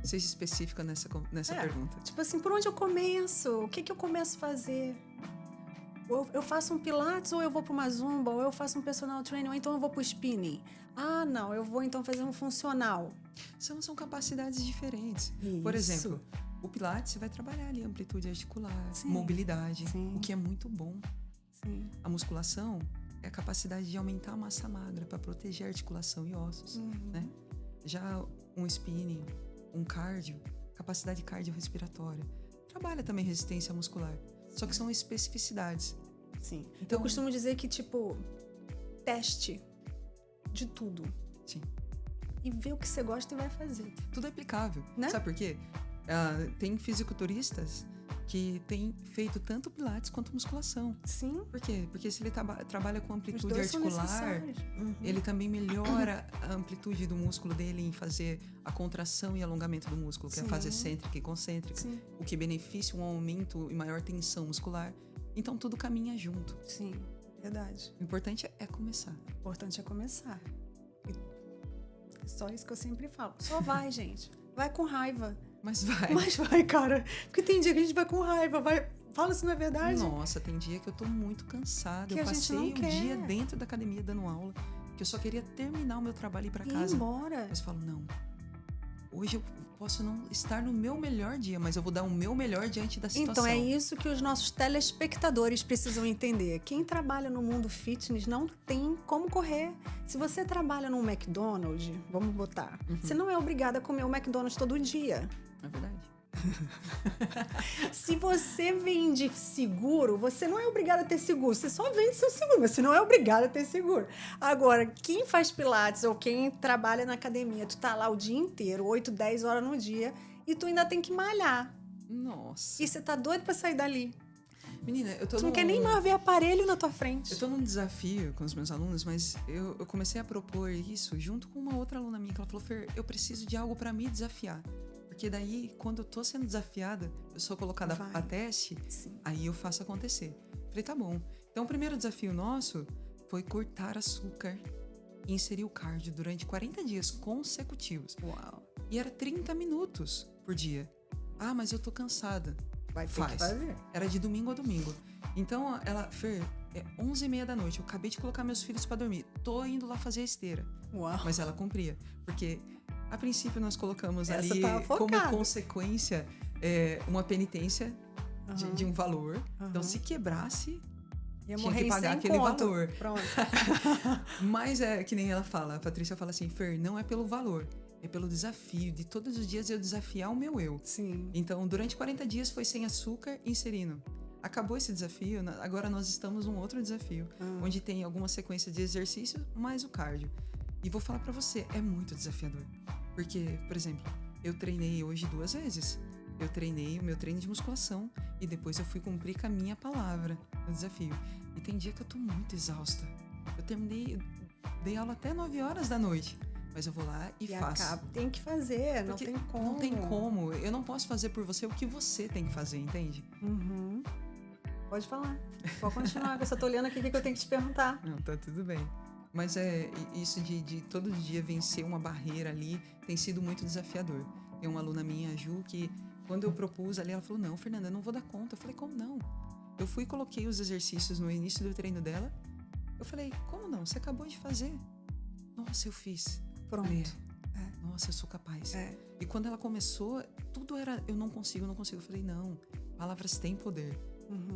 Seja específica nessa pergunta. Tipo assim, por onde eu começo? O que eu começo a fazer? Ou eu faço um pilates, ou eu vou para uma zumba, ou eu faço um personal training, ou então eu vou para o spinning. Ah, não, eu vou então fazer um funcional. São capacidades diferentes. Isso. Por exemplo, o Pilates você vai trabalhar ali amplitude articular, Sim. mobilidade, Sim. o que é muito bom. Sim. A musculação é a capacidade de aumentar a massa magra para proteger a articulação e ossos, né? Já um spinning, um cardio, capacidade cardiorrespiratória, trabalha também resistência muscular. Só que são especificidades. Sim. Então, eu costumo dizer que, tipo, teste de tudo. Sim. E vê o que você gosta e vai fazer. Tudo é aplicável. Né? Sabe por quê? Tem fisiculturistas que têm feito tanto pilates quanto musculação. Sim. Por quê? Porque se ele trabalha com Os amplitude dois são articular, necessários. ele também melhora a amplitude do músculo dele em fazer a contração e alongamento do músculo, que é a fase excêntrica e concêntrica, Sim. o que beneficia um aumento e maior tensão muscular. Então tudo caminha junto. Sim, verdade. O importante é começar. O importante é começar. E só isso que eu sempre falo. Só vai, gente. Vai com raiva. Mas vai. Mas vai, cara. Porque tem dia que a gente vai com raiva. Vai. Fala se não é verdade. Nossa, tem dia que eu tô muito cansada. Que Eu a gente passei não um quer. dia dentro da academia dando aula, que eu só queria terminar o meu trabalho e ir pra Ir casa. embora. Mas eu falo, não. Hoje eu posso não estar no meu melhor dia, mas eu vou dar o meu melhor diante da situação. Então é isso que os nossos telespectadores precisam entender. Quem trabalha no mundo fitness não tem como correr. Se você trabalha num McDonald's, vamos botar, você não é obrigada a comer o McDonald's todo dia. É verdade. Se você vende seguro, você não é obrigado a ter seguro. Você só vende seu seguro, mas você não é obrigado a ter seguro. Agora, quem faz pilates ou quem trabalha na academia, tu tá lá o dia inteiro, 8, 10 horas no dia, e tu ainda tem que malhar. Nossa. E você tá doido pra sair dali. Menina, eu tô Tu não quer nem mais ver aparelho na tua Eu frente. tô num desafio com os meus alunos, mas eu comecei a propor isso junto com uma outra aluna minha, que ela falou, Fer, eu preciso de algo pra me desafiar. Porque daí, quando eu tô sendo desafiada, eu sou colocada Vai. a teste, Sim. aí eu faço acontecer. Falei, tá bom. Então, o primeiro desafio nosso foi cortar açúcar e inserir o cardio durante 40 dias consecutivos. Uau. E era 30 minutos por dia. Ah, mas eu tô cansada. Vai ter Faz. que fazer. Era de domingo a domingo. Então, ela, Fer, é 11h30 da noite, eu acabei de colocar meus filhos pra dormir. Tô indo lá fazer a esteira. Uau. Mas ela cumpria. Porque, a princípio, nós colocamos Essa ali tava como focada. consequência uma penitência de um valor. Então, se quebrasse, Ia tinha morrer que em pagar 100 aquele conto. valor. Pronto. Mas é que nem ela fala, a Patrícia fala assim, Fer, não é pelo valor, é pelo desafio de todos os dias eu desafiar o meu eu. Sim. Então, durante 40 dias foi sem açúcar e inserindo. Acabou esse desafio, agora nós estamos num outro desafio, onde tem alguma sequência de exercício mais o cardio. E vou falar pra você, é muito desafiador. Porque, por exemplo, eu treinei hoje 2 vezes. Eu treinei o meu treino de musculação e depois eu fui cumprir com a minha palavra no desafio. E tem dia que eu tô muito exausta. Eu dei aula até 9 horas da noite. Mas eu vou lá e faço. Acaba. Tem que fazer, não Porque tem como. Não tem como. Eu não posso fazer por você o que você tem que fazer, entende? Uhum. Pode falar. Pode continuar. Eu só tô olhando aqui o que eu tenho que te perguntar. Não, tá tudo bem. Mas isso de todo dia vencer uma barreira ali tem sido muito desafiador. Tem uma aluna minha, a Ju, que quando eu propus ali, ela falou, não, Fernanda, eu não vou dar conta. Eu falei, como não? Eu fui e coloquei os exercícios no início do treino dela. Eu falei, como não? Você acabou de fazer. Nossa, eu fiz. Pronto. Falei, nossa, eu sou capaz. E quando ela começou, tudo era, eu não consigo. Eu falei, não, palavras têm poder.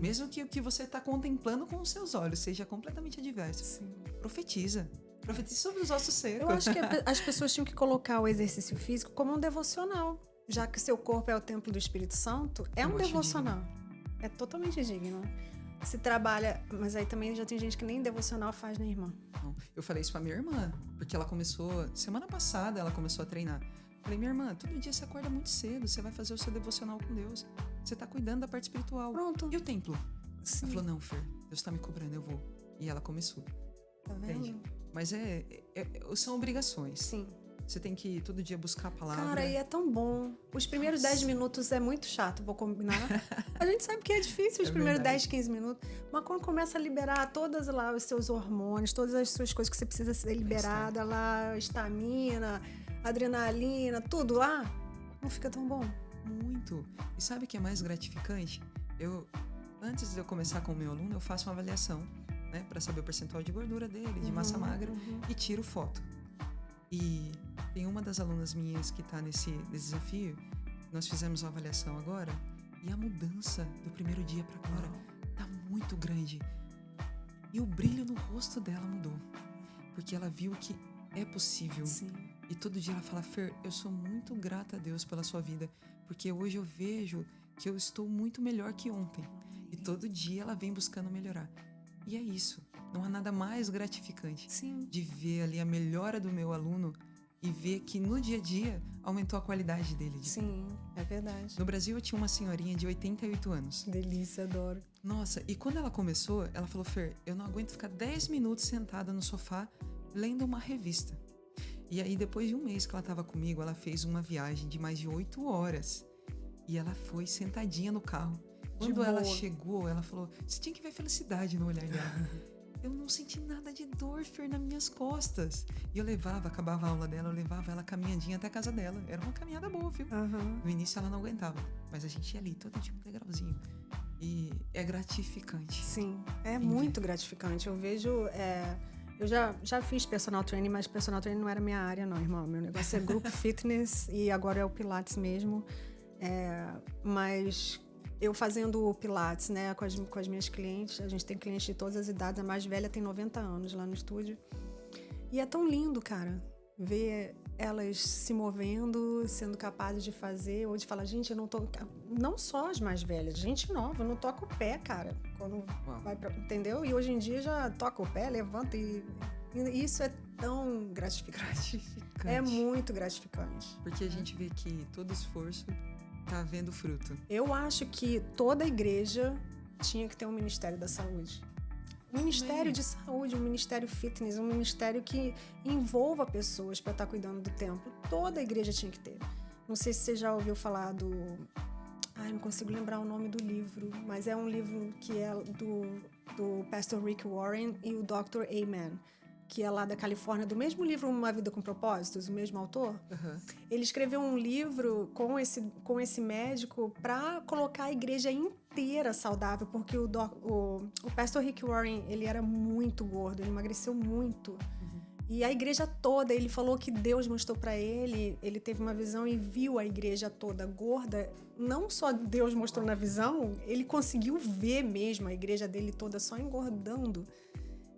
Mesmo que o que você está contemplando com os seus olhos seja completamente adverso. Sim. Profetiza sobre os ossos secos. Eu acho que as pessoas tinham que colocar o exercício físico como um devocional. Já que seu corpo é o templo do Espírito Santo, é um devocional. É totalmente digno. Se trabalha, mas aí também já tem gente que nem devocional faz, né, irmã? Não, eu falei isso pra minha irmã, porque ela começou, semana passada ela começou a treinar. Falei, minha irmã, todo dia você acorda muito cedo, você vai fazer o seu devocional com Deus. Você tá cuidando da parte espiritual. Pronto. E o templo? Sim. Ela falou, não, Fer, Deus tá me cobrando, eu vou. E ela começou. Tá vendo? Entende? Mas são obrigações. Sim. Você tem que todo dia buscar a palavra. Cara, e é tão bom. Os primeiros 10 minutos é muito chato, vou combinar. A gente sabe que é difícil os primeiros 10, 15 minutos. Mas quando começa a liberar todas lá os seus hormônios, todas as suas coisas que você precisa ser liberada lá, estamina, adrenalina, tudo lá, não fica tão bom. Muito. E sabe o que é mais gratificante? Antes de eu começar com o meu aluno, eu faço uma avaliação, né? Pra saber o percentual de gordura dele, de massa magra, e tiro foto. E tem uma das alunas minhas que tá nesse desafio, nós fizemos uma avaliação agora, e a mudança do primeiro dia para agora tá muito grande. E o brilho no rosto dela mudou, porque ela viu que é possível. Sim. E todo dia ela fala, Fer, eu sou muito grata a Deus pela sua vida, porque hoje eu vejo que eu estou muito melhor que ontem. E todo dia ela vem buscando melhorar. E é isso. Não há nada mais gratificante de ver ali a melhora do meu aluno e ver que no dia a dia aumentou a qualidade dele. Sim, é verdade. No Brasil eu tinha uma senhorinha de 88 anos. Delícia, adoro. Nossa, e quando ela começou, ela falou, Fer, eu não aguento ficar 10 minutos sentada no sofá lendo uma revista. E aí depois de um mês que ela estava comigo, ela fez uma viagem de mais de 8 horas. E ela foi sentadinha no carro. Quando ela chegou, ela falou, você tinha que ver a felicidade no olhar dela. Eu não senti nada de dor, Fer, nas minhas costas. E eu acabava a aula dela, eu levava ela caminhandinha até a casa dela. Era uma caminhada boa, viu? No início ela não aguentava, mas a gente ia ali, todo dia um degrauzinho. E é gratificante. Sim, é muito gratificante. Eu vejo... Eu já fiz personal training, mas personal training não era minha área, não, irmão. Meu negócio é grupo fitness e agora é o Pilates mesmo. Mas... Eu fazendo o Pilates, né, com as minhas clientes, a gente tem clientes de todas as idades, a mais velha tem 90 anos lá no estúdio. E é tão lindo, cara, ver elas se movendo, sendo capazes de fazer, ou de falar, gente, eu não tô... Não só as mais velhas, gente nova, eu não toco o pé, cara, quando vai pra... Entendeu? E hoje em dia já toca o pé, levanta e isso é tão gratificante. É muito gratificante. Porque a gente vê que todo esforço tá vendo fruto. Eu acho que toda igreja tinha que ter um Ministério da Saúde. Um Ministério de Saúde, um Ministério Fitness, um ministério que envolva pessoas para estar cuidando do templo. Toda igreja tinha que ter. Não sei se você já ouviu falar do... não consigo lembrar o nome do livro, mas é um livro que é do Pastor Rick Warren e o Dr. Amen, que é lá da Califórnia, do mesmo livro Uma Vida com Propósitos, o mesmo autor. Ele escreveu um livro com esse médico para colocar a igreja inteira saudável, porque o pastor Rick Warren, ele era muito gordo, ele emagreceu muito. E a igreja toda, ele falou que Deus mostrou para ele teve uma visão e viu a igreja toda gorda. Não só Deus mostrou na visão, ele conseguiu ver mesmo a igreja dele toda só engordando.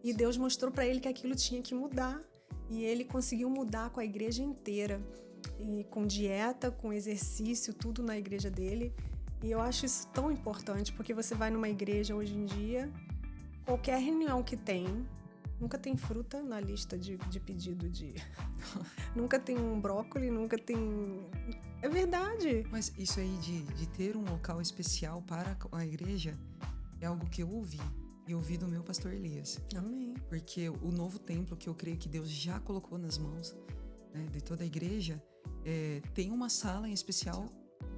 E Deus mostrou para ele que aquilo tinha que mudar. E ele conseguiu mudar com a igreja inteira. E com dieta, com exercício, tudo na igreja dele. E eu acho isso tão importante, porque você vai numa igreja hoje em dia, qualquer reunião que tem, nunca tem fruta na lista de pedido de... Nunca tem um brócolis, nunca tem... É verdade. Mas isso aí de ter um local especial para a igreja é algo que eu ouvi. E ouvi do meu pastor Elias. Amém. Porque o novo templo que eu creio que Deus já colocou nas mãos, né, de toda a igreja, tem uma sala em especial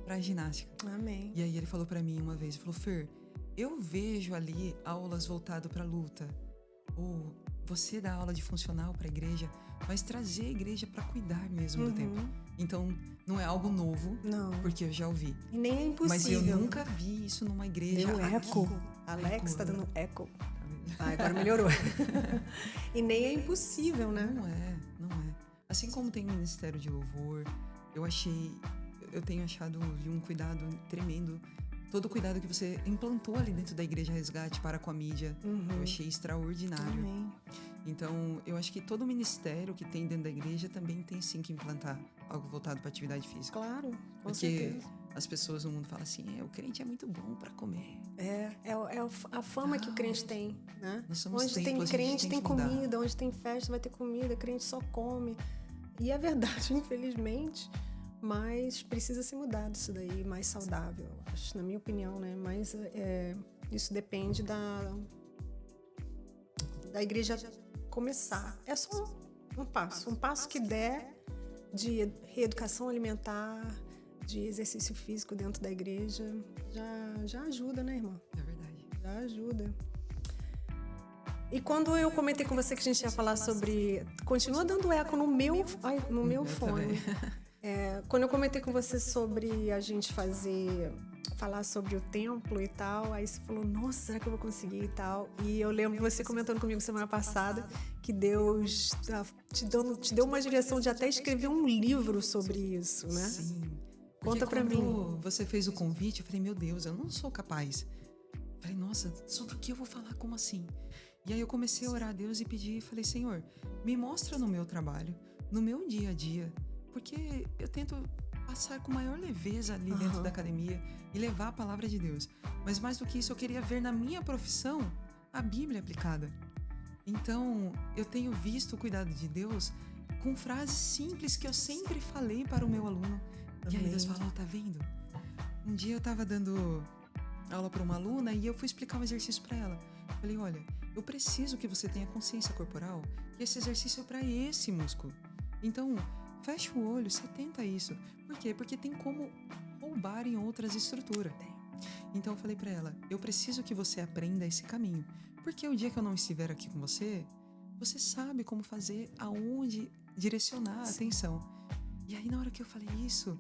para ginástica. Amém. E aí ele falou para mim uma vez, ele falou, Fer, eu vejo ali aulas voltadas para luta, ou você dá aula de funcional para a igreja, mas trazer a igreja para cuidar mesmo do templo. Então, não é algo novo, Não. porque eu já ouvi. E nem é impossível. Mas eu nunca vi isso numa igreja. Deu eco. Alex tá dando eco. Agora melhorou. E nem é impossível, né? Não é. Assim como tem o Ministério de Louvor, eu tenho achado de um cuidado tremendo. Todo o cuidado que você implantou ali dentro da Igreja Resgate para com a mídia, eu achei extraordinário. Amém. Então, eu acho que todo ministério que tem dentro da igreja também tem sim que implantar algo voltado para atividade física. Claro, com Porque certeza. as pessoas no mundo falam assim, o crente é muito bom para comer. É a fama que o crente tem, né? Nós somos onde tem templos, crente tem que mudar. comida, onde tem festa vai ter comida, crente só come. E é verdade, infelizmente, mas precisa ser mudado isso daí, mais saudável, eu acho, na minha opinião, né? Mas isso depende da igreja começar. É só um passo que der de reeducação alimentar, de exercício físico dentro da igreja, já ajuda, né, irmã? É verdade. Já ajuda. E quando eu comentei com você que a gente ia falar sobre... Continua dando eco no meu fone. Quando eu comentei com você sobre a gente falar sobre o templo e tal, aí você falou, nossa, será que eu vou conseguir e tal? E eu lembro você comentando comigo semana passada que Deus te deu uma direção de até escrever um livro sobre isso, né? Sim. Conta pra mim. Quando você fez o convite, eu falei, meu Deus, eu não sou capaz. Eu falei, nossa, sobre o que eu vou falar? Como assim? E aí eu comecei a orar a Deus e pedir, falei, Senhor, me mostra no meu trabalho, no meu dia a dia, porque eu tento passar com maior leveza ali dentro da academia e levar a palavra de Deus. Mas mais do que isso, eu queria ver na minha profissão a Bíblia aplicada. Então, eu tenho visto o cuidado de Deus com frases simples que eu sempre falei para o meu aluno. E aí Deus falou, tá vendo? Um dia eu estava dando aula para uma aluna e eu fui explicar um exercício para ela. Eu falei, olha, eu preciso que você tenha consciência corporal e esse exercício é para esse músculo. Então, fecha o olho, você tenta isso. Por quê? Porque tem como roubar em outras estruturas. Então eu falei para ela, eu preciso que você aprenda esse caminho. Porque o dia que eu não estiver aqui com você, você sabe como fazer, aonde direcionar a atenção. E aí na hora que eu falei isso,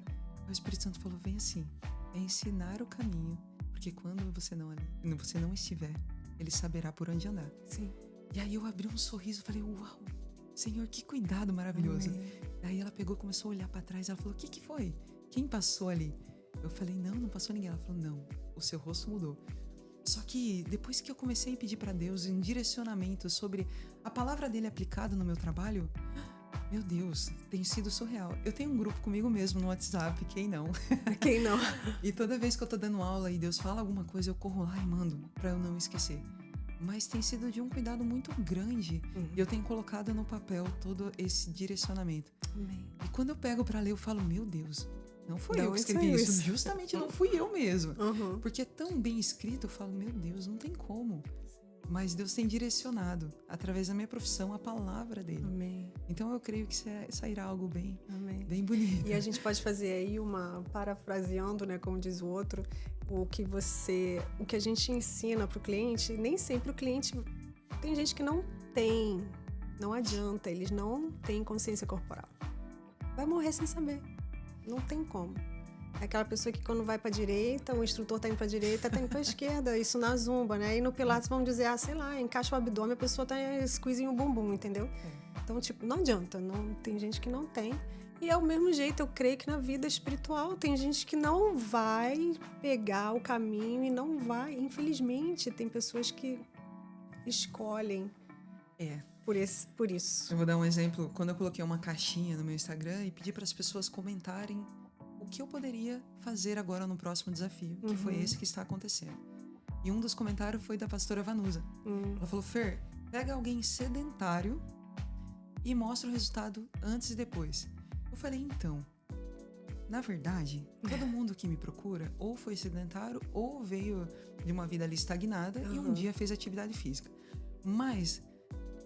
o Espírito Santo falou, vem assim, é ensinar o caminho. Porque quando você não estiver, ele saberá por onde andar. Sim. E aí eu abri um sorriso e falei, uau, Senhor, que cuidado maravilhoso. Aí ela pegou e começou a olhar para trás. Ela falou, o que foi? Quem passou ali? Eu falei, não passou ninguém. Ela falou, não, o seu rosto mudou. Só que depois que eu comecei a pedir para Deus um direcionamento sobre a palavra dele aplicada no meu trabalho, meu Deus, tem sido surreal. Eu tenho um grupo comigo mesmo no WhatsApp, quem não? Quem não? E toda vez que eu tô dando aula e Deus fala alguma coisa, eu corro lá e mando para eu não esquecer. Mas tem sido de um cuidado muito grande. E eu tenho colocado no papel todo esse direcionamento. Amém. E quando eu pego para ler, eu falo, meu Deus, não fui eu que onde escrevi saiu isso. isso? Justamente não fui eu mesmo. Uhum. Porque é tão bem escrito, eu falo, meu Deus, não tem como. Mas Deus tem direcionado, através da minha profissão, a palavra dele. Amém. Então eu creio que sairá algo bem, Amém. bem bonito. E a gente pode fazer aí parafraseando, né, como diz o outro, o que a gente ensina para o cliente, nem sempre o cliente, tem gente que não adianta, eles não têm consciência corporal. Vai morrer sem saber, não tem como. É aquela pessoa que quando vai para direita, o instrutor tá indo para direita, tá indo para esquerda, isso na zumba, né? E no Pilates vamos dizer, sei lá, encaixa o abdômen, a pessoa tá squeezing o bumbum, entendeu? Então, não adianta, tem gente que não tem. E ao mesmo jeito, eu creio que na vida espiritual tem gente que não vai pegar o caminho e não vai. Infelizmente, tem pessoas que escolhem por isso. Eu vou dar um exemplo. Quando eu coloquei uma caixinha no meu Instagram e pedi para as pessoas comentarem o que eu poderia fazer agora no próximo desafio, que foi esse que está acontecendo. E um dos comentários foi da pastora Vanusa. Ela falou, Fer, pega alguém sedentário e mostra o resultado antes e depois. Eu falei, então, na verdade, todo mundo que me procura ou foi sedentário ou veio de uma vida ali estagnada e um dia fez atividade física. Mas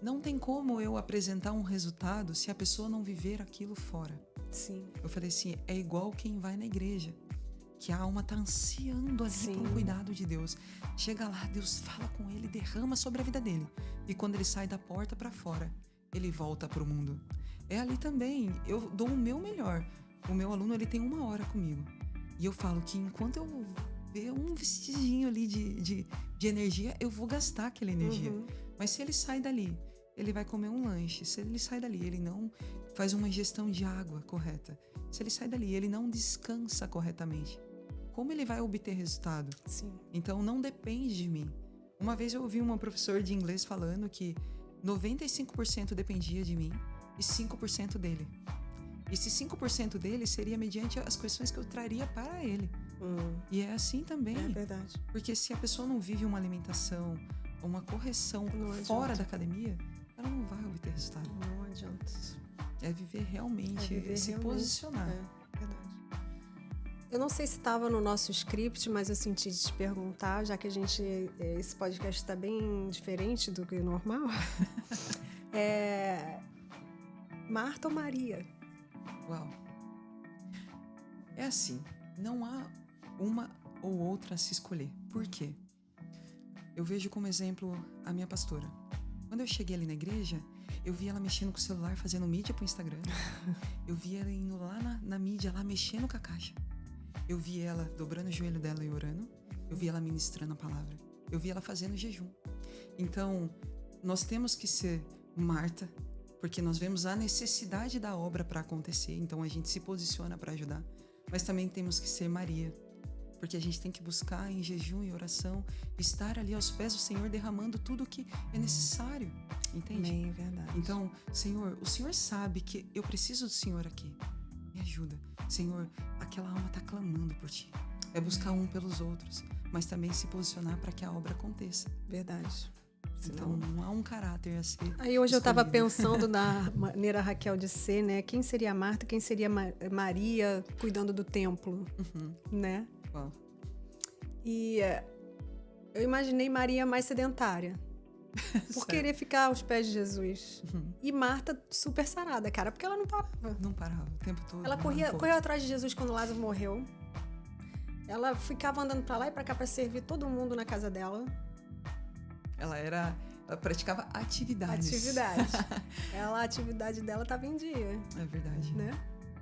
não tem como eu apresentar um resultado se a pessoa não viver aquilo fora. Sim. Eu falei assim, é igual quem vai na igreja. que a alma tá ansiando ali Sim. pelo cuidado de Deus. Chega lá, Deus fala com ele, derrama sobre a vida dele. E quando ele sai da porta para fora, ele volta pro mundo. É ali também, eu dou o meu melhor. O meu aluno, ele tem 1 hora comigo. E eu falo que enquanto eu ver um vestígio ali de energia, eu vou gastar aquela energia. Mas se ele sai dali, ele vai comer um lanche. Se ele sai dali, ele não faz uma ingestão de água correta. Se ele sai dali, ele não descansa corretamente. Como ele vai obter resultado? Sim. Então, não depende de mim. Uma vez eu ouvi uma professora de inglês falando que 95% dependia de mim e 5% dele. Esse 5% dele seria mediante as questões que eu traria para ele. E é assim também. É verdade. Porque se a pessoa não vive uma alimentação, uma correção fora da academia, ela não vai obter resultado. Não adianta. É viver realmente, se posicionar. É verdade. Eu não sei se estava no nosso script, mas eu senti de te perguntar, já que esse podcast está bem diferente do que o normal. Marta ou Maria? Uau. É assim, não há uma ou outra a se escolher. Por quê? Eu vejo como exemplo a minha pastora. Quando eu cheguei ali na igreja, eu vi ela mexendo com o celular, fazendo mídia pro Instagram. Eu vi ela indo lá na mídia, lá mexendo com a caixa. Eu vi ela dobrando o joelho dela e orando. Eu vi ela ministrando a palavra. Eu vi ela fazendo jejum. Então, nós temos que ser Marta, porque nós vemos a necessidade da obra para acontecer. Então, a gente se posiciona para ajudar. Mas também temos que ser Maria, porque a gente tem que buscar em jejum e oração, estar ali aos pés do Senhor, derramando tudo o que é necessário. Entende? Bem, verdade. Então, Senhor, o Senhor sabe que eu preciso do Senhor aqui. Me ajuda. Senhor, aquela alma está clamando por Ti. É buscar um pelos outros, mas também se posicionar para que a obra aconteça. Verdade. Então, não há um caráter a ser Aí hoje eu estava escolhido. pensando na maneira Raquel de ser, né? Quem seria Marta, quem seria Maria cuidando do templo, né? Uau. E eu imaginei Maria mais sedentária, por querer ficar aos pés de Jesus. E Marta super sarada, cara, porque ela não parava. Não parava o tempo todo. Ela correu atrás de Jesus quando Lázaro morreu. Ela ficava andando pra lá e pra cá pra servir todo mundo na casa dela. Ela praticava atividades. A atividade dela estava em dia. É verdade. Né?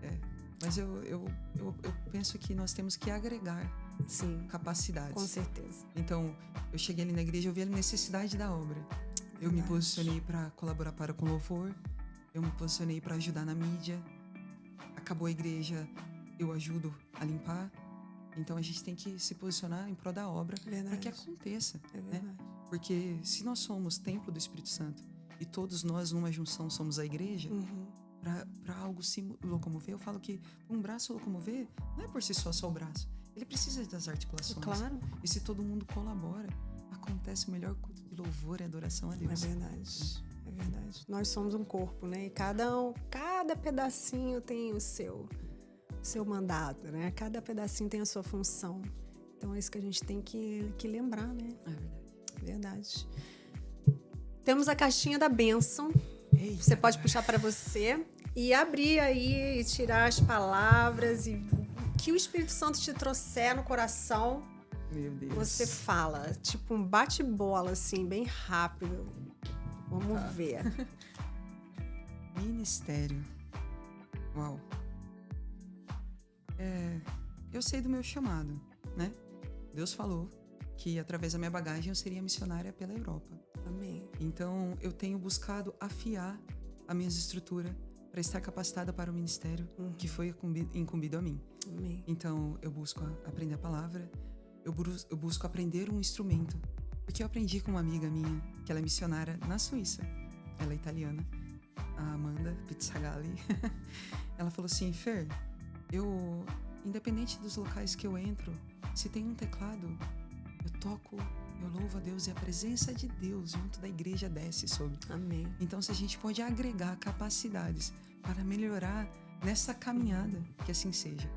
É. Mas eu penso que nós temos que agregar capacidades. Com certeza. Então, eu cheguei ali na igreja, eu vi a necessidade da obra. Eu me posicionei para colaborar com o louvor. Eu me posicionei para ajudar na mídia. Acabou a igreja, eu ajudo a limpar. Então, a gente tem que se posicionar em prol da obra para que aconteça. É verdade. Né? Porque se nós somos templo do Espírito Santo e todos nós numa junção somos a igreja, para algo se locomover, eu falo que um braço locomover não é por si só o braço. Ele precisa das articulações. Claro. E se todo mundo colabora, acontece o melhor culto de louvor e adoração a Deus. É verdade. É verdade. Nós somos um corpo, né? E cada pedacinho tem o seu mandato, né? Cada pedacinho tem a sua função. Então é isso que a gente tem que lembrar, né? É verdade. Verdade. Temos a caixinha da bênção. Eita. Você pode puxar para você e abrir aí e tirar as palavras e o que o Espírito Santo te trouxer no coração. Meu Deus. Você fala, tipo um bate-bola assim, bem rápido. Vamos ver. Ministério. Uau. Eu sei do meu chamado, né? Deus falou que através da minha bagagem eu seria missionária pela Europa. Amém. Então eu tenho buscado afiar a minha estrutura para estar capacitada para o ministério que foi incumbido a mim. Amém. Então eu busco aprender a palavra, eu busco aprender um instrumento, porque eu aprendi com uma amiga minha que ela é missionária na Suíça. Ela é italiana, a Amanda Pizzagalli. Ela falou assim: Fer, independente dos locais que eu entro, se tem um teclado, eu toco, eu louvo a Deus e a presença de Deus junto da igreja desce sobre. Amém. Então, se a gente pode agregar capacidades para melhorar nessa caminhada, que assim seja.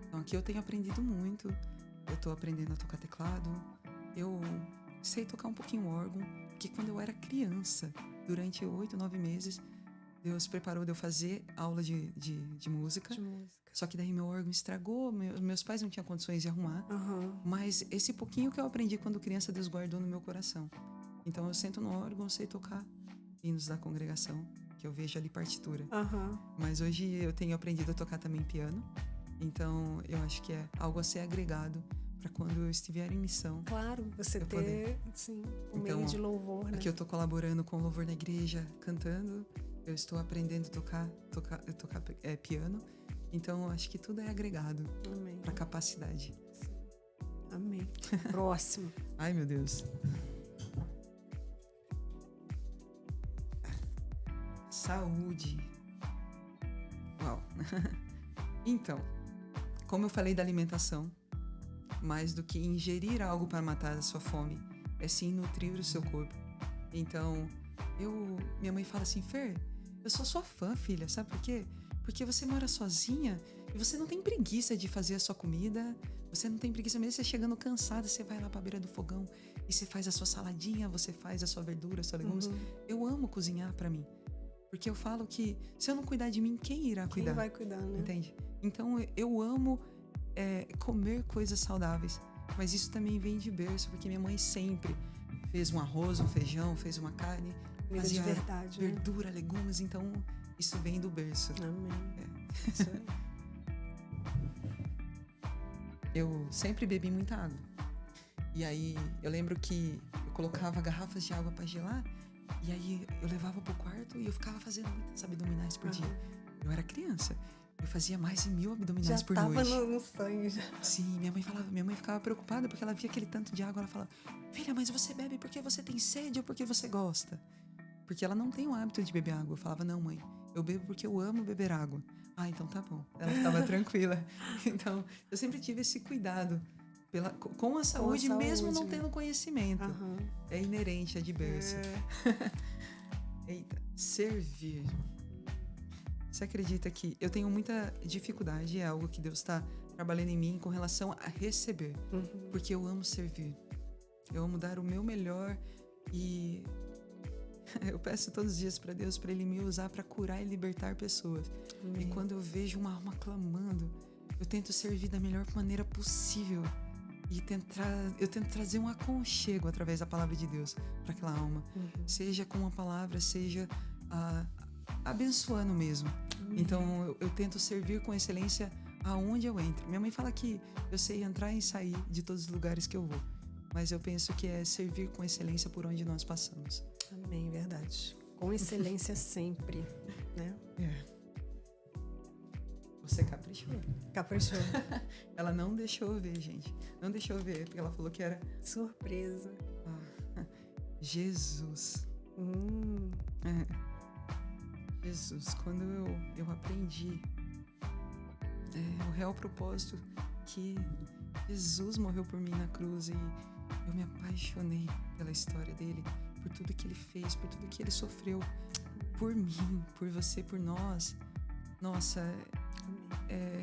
Então, aqui eu tenho aprendido muito. Eu estou aprendendo a tocar teclado. Eu sei tocar um pouquinho órgão, porque quando eu era criança, durante 8, 9 meses, Deus preparou de eu fazer aula de música. De música. Só que daí meu órgão estragou, meus pais não tinham condições de arrumar. Mas esse pouquinho que eu aprendi quando criança, Deus guardou no meu coração. Então eu sento no órgão, eu sei tocar hinos da congregação, que eu vejo ali partitura. Mas hoje eu tenho aprendido a tocar também piano. Então eu acho que é algo a ser agregado para quando eu estiver em missão. Claro, você ter poder. Sim, um meio de louvor, né? Aqui eu tô colaborando com o louvor na igreja, cantando. Eu estou aprendendo a tocar piano. Então eu acho que tudo é agregado para capacidade. Amém. Próximo. Ai, meu Deus. Saúde. Uau. Então, como eu falei da alimentação, mais do que ingerir algo para matar a sua fome, é sim nutrir o seu corpo. Então, minha mãe fala assim, Fer, eu sou sua fã, filha, sabe por quê? Porque você mora sozinha e você não tem preguiça de fazer a sua comida, você não tem preguiça mesmo, você chegando cansada, você vai lá pra beira do fogão e você faz a sua saladinha, você faz a sua verdura, os seus legumes. Eu amo cozinhar pra mim. Porque eu falo que se eu não cuidar de mim, quem irá cuidar? Quem vai cuidar, né? Entende? Então eu amo comer coisas saudáveis. Mas isso também vem de berço, porque minha mãe sempre fez um arroz, um feijão, fez uma carne. Comida de verdade, verdura, né? Legumes, então isso vem do berço. Amém. Isso aí. Eu sempre bebi muita água. E aí eu lembro que eu colocava garrafas de água para gelar. E aí eu levava pro quarto e eu ficava fazendo muitas abdominais por dia. Eu era criança. Eu fazia mais de 1000 abdominais por noite. Já tava no sangue já. Sim, minha mãe ficava preocupada porque ela via aquele tanto de água. Ela falava, filha, mas você bebe porque você tem sede ou porque você gosta? Porque ela não tem o hábito de beber água. Eu falava, não, mãe, eu bebo porque eu amo beber água. Ah, então tá bom. Ela ficava tranquila. Então, eu sempre tive esse cuidado com a saúde, mesmo não tendo conhecimento. É inerente, é de berço. Eita, servir. Você acredita que eu tenho muita dificuldade, é algo que Deus está trabalhando em mim com relação a receber. Porque eu amo servir. Eu amo dar o meu melhor e eu peço todos os dias para Deus, para Ele me usar para curar e libertar pessoas. E quando eu vejo uma alma clamando, eu tento servir da melhor maneira possível. E eu tento trazer um aconchego através da palavra de Deus para aquela alma. Seja com uma palavra, seja abençoando mesmo. Então eu tento servir com excelência aonde eu entro. Minha mãe fala que eu sei entrar e sair de todos os lugares que eu vou. Mas eu penso que é servir com excelência por onde nós passamos. Amém, verdade. Com excelência sempre, né? Você caprichou. Caprichou. Ela não deixou eu ver, gente. Não deixou eu ver, porque ela falou que era... Surpresa. Jesus. Jesus, quando eu aprendi o real propósito que Jesus morreu por mim na cruz e eu me apaixonei pela história dele, por tudo que ele fez, por tudo que ele sofreu por mim, por você, por nós. Nossa,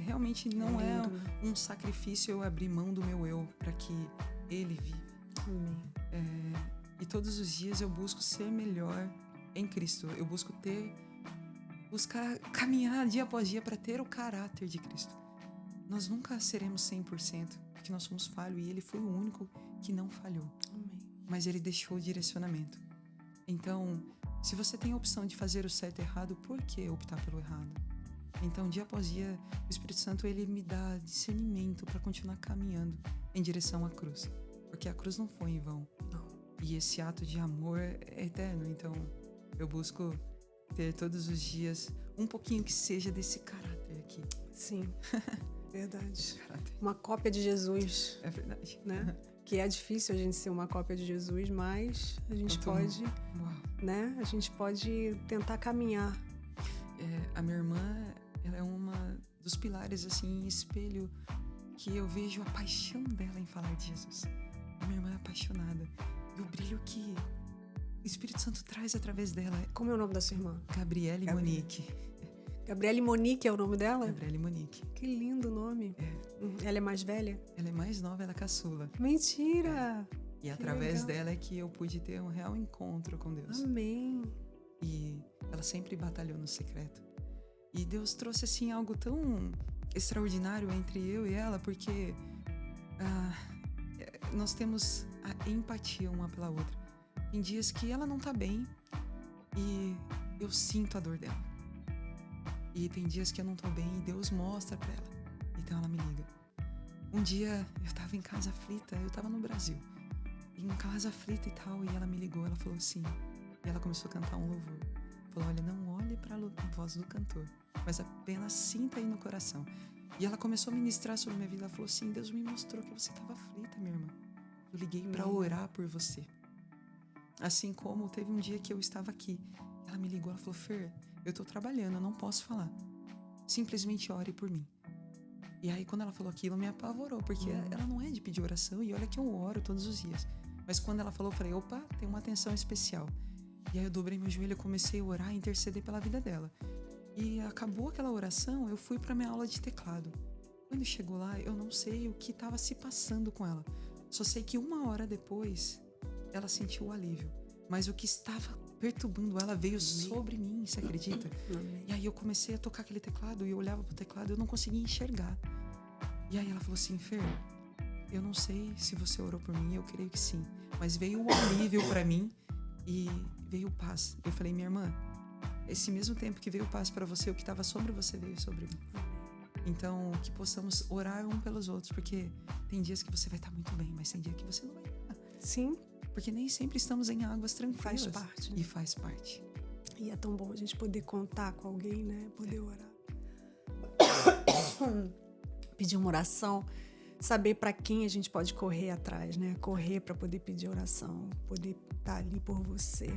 realmente não é um sacrifício eu abrir mão do meu eu para que ele viva. E todos os dias eu busco ser melhor em Cristo. Eu buscar caminhar dia após dia para ter o caráter de Cristo. Nós nunca seremos 100%, porque nós somos falhos e ele foi o único que não falhou. Mas ele deixou o direcionamento. Então, se você tem a opção de fazer o certo e errado, por que optar pelo errado? Então, dia após dia, o Espírito Santo ele me dá discernimento para continuar caminhando em direção à cruz. Porque a cruz não foi em vão. E esse ato de amor é eterno. Então, eu busco ter todos os dias um pouquinho que seja desse caráter aqui. Sim, verdade. Uma cópia de Jesus. É verdade. Né? Que é difícil a gente ser uma cópia de Jesus, mas a gente pode, né? A gente pode tentar caminhar. A minha irmã, ela é uma dos pilares, assim, espelho que eu vejo a paixão dela em falar de Jesus. A minha irmã é apaixonada. E o brilho que o Espírito Santo traz através dela. Como é o nome da sua irmã? Gabriele Monique. Gabriele Monique é o nome dela? Gabriele Monique. Que lindo nome. Ela é mais velha? Ela é mais nova, ela é caçula. Mentira! E através dela é que eu pude ter um real encontro com Deus. Amém. E ela sempre batalhou no secreto. E Deus trouxe, assim, algo tão extraordinário entre eu e ela, porque nós temos a empatia uma pela outra. Tem dias que ela não tá bem e eu sinto a dor dela. E tem dias que eu não tô bem e Deus mostra pra ela. Então ela me liga. Um dia eu tava em casa aflita, eu tava no Brasil. Em casa aflita e tal, e ela me ligou, ela falou assim, e ela começou a cantar um louvor. Falou, olha, não olhe pra voz do cantor, mas apenas sinta aí no coração. E ela começou a ministrar sobre a minha vida, ela falou assim, Deus me mostrou que você tava aflita, minha irmã. Eu liguei pra orar por você. Assim como teve um dia que eu estava aqui, ela me ligou, ela falou, Fer, eu tô trabalhando, eu não posso falar. Simplesmente ore por mim. E aí quando ela falou aquilo, me apavorou, porque ela não é de pedir oração, e olha que eu oro todos os dias. Mas quando ela falou, eu falei, opa, tem uma atenção especial. E aí eu dobrei meu joelho, eu comecei a orar e interceder pela vida dela. E acabou aquela oração, eu fui pra minha aula de teclado. Quando chegou lá, eu não sei o que estava se passando com ela. Só sei que 1 hora depois, ela sentiu o alívio. Mas o que estava perturbando ela veio sobre mim, você acredita? E aí eu comecei a tocar aquele teclado e eu olhava pro teclado e eu não conseguia enxergar. E aí ela falou assim, Fer, eu não sei se você orou por mim, eu creio que sim. Mas veio o alívio pra mim e veio paz. Eu falei, minha irmã, esse mesmo tempo que veio paz pra você, o que estava sobre você veio sobre mim. Então, que possamos orar um pelos outros, porque tem dias que você vai estar muito bem, mas tem dia que você não vai estar. Sim. Porque nem sempre estamos em águas tranquilas. Faz parte. Né? E faz parte. E é tão bom a gente poder contar com alguém, né? Poder orar. Pedir uma oração, saber para quem a gente pode correr atrás, né? Correr para poder pedir oração, poder estar ali por você.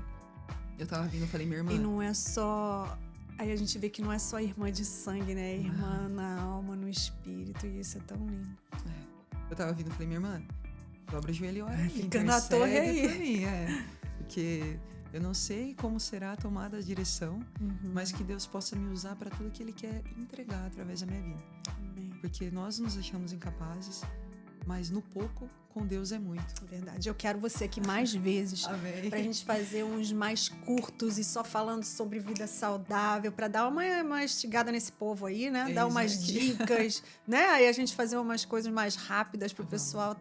Eu tava vindo, eu falei, minha irmã. E não é só... Aí a gente vê que não é só irmã de sangue, né? É irmã na alma, no espírito, e isso é tão lindo. Eu tava vindo, eu falei, minha irmã, dobra o joelho e ora aí. Fica na torre aí. Pra mim, Porque eu não sei como será a tomada de direção, mas que Deus possa me usar para tudo que Ele quer entregar através da minha vida. Amém. Porque nós nos achamos incapazes, mas no pouco, com Deus é muito. Verdade. Eu quero você aqui mais vezes. Amém. Pra gente fazer uns mais curtos e só falando sobre vida saudável, pra dar uma mastigada nesse povo aí, né? Dar umas dicas, né? Aí a gente fazer umas coisas mais rápidas pro pessoal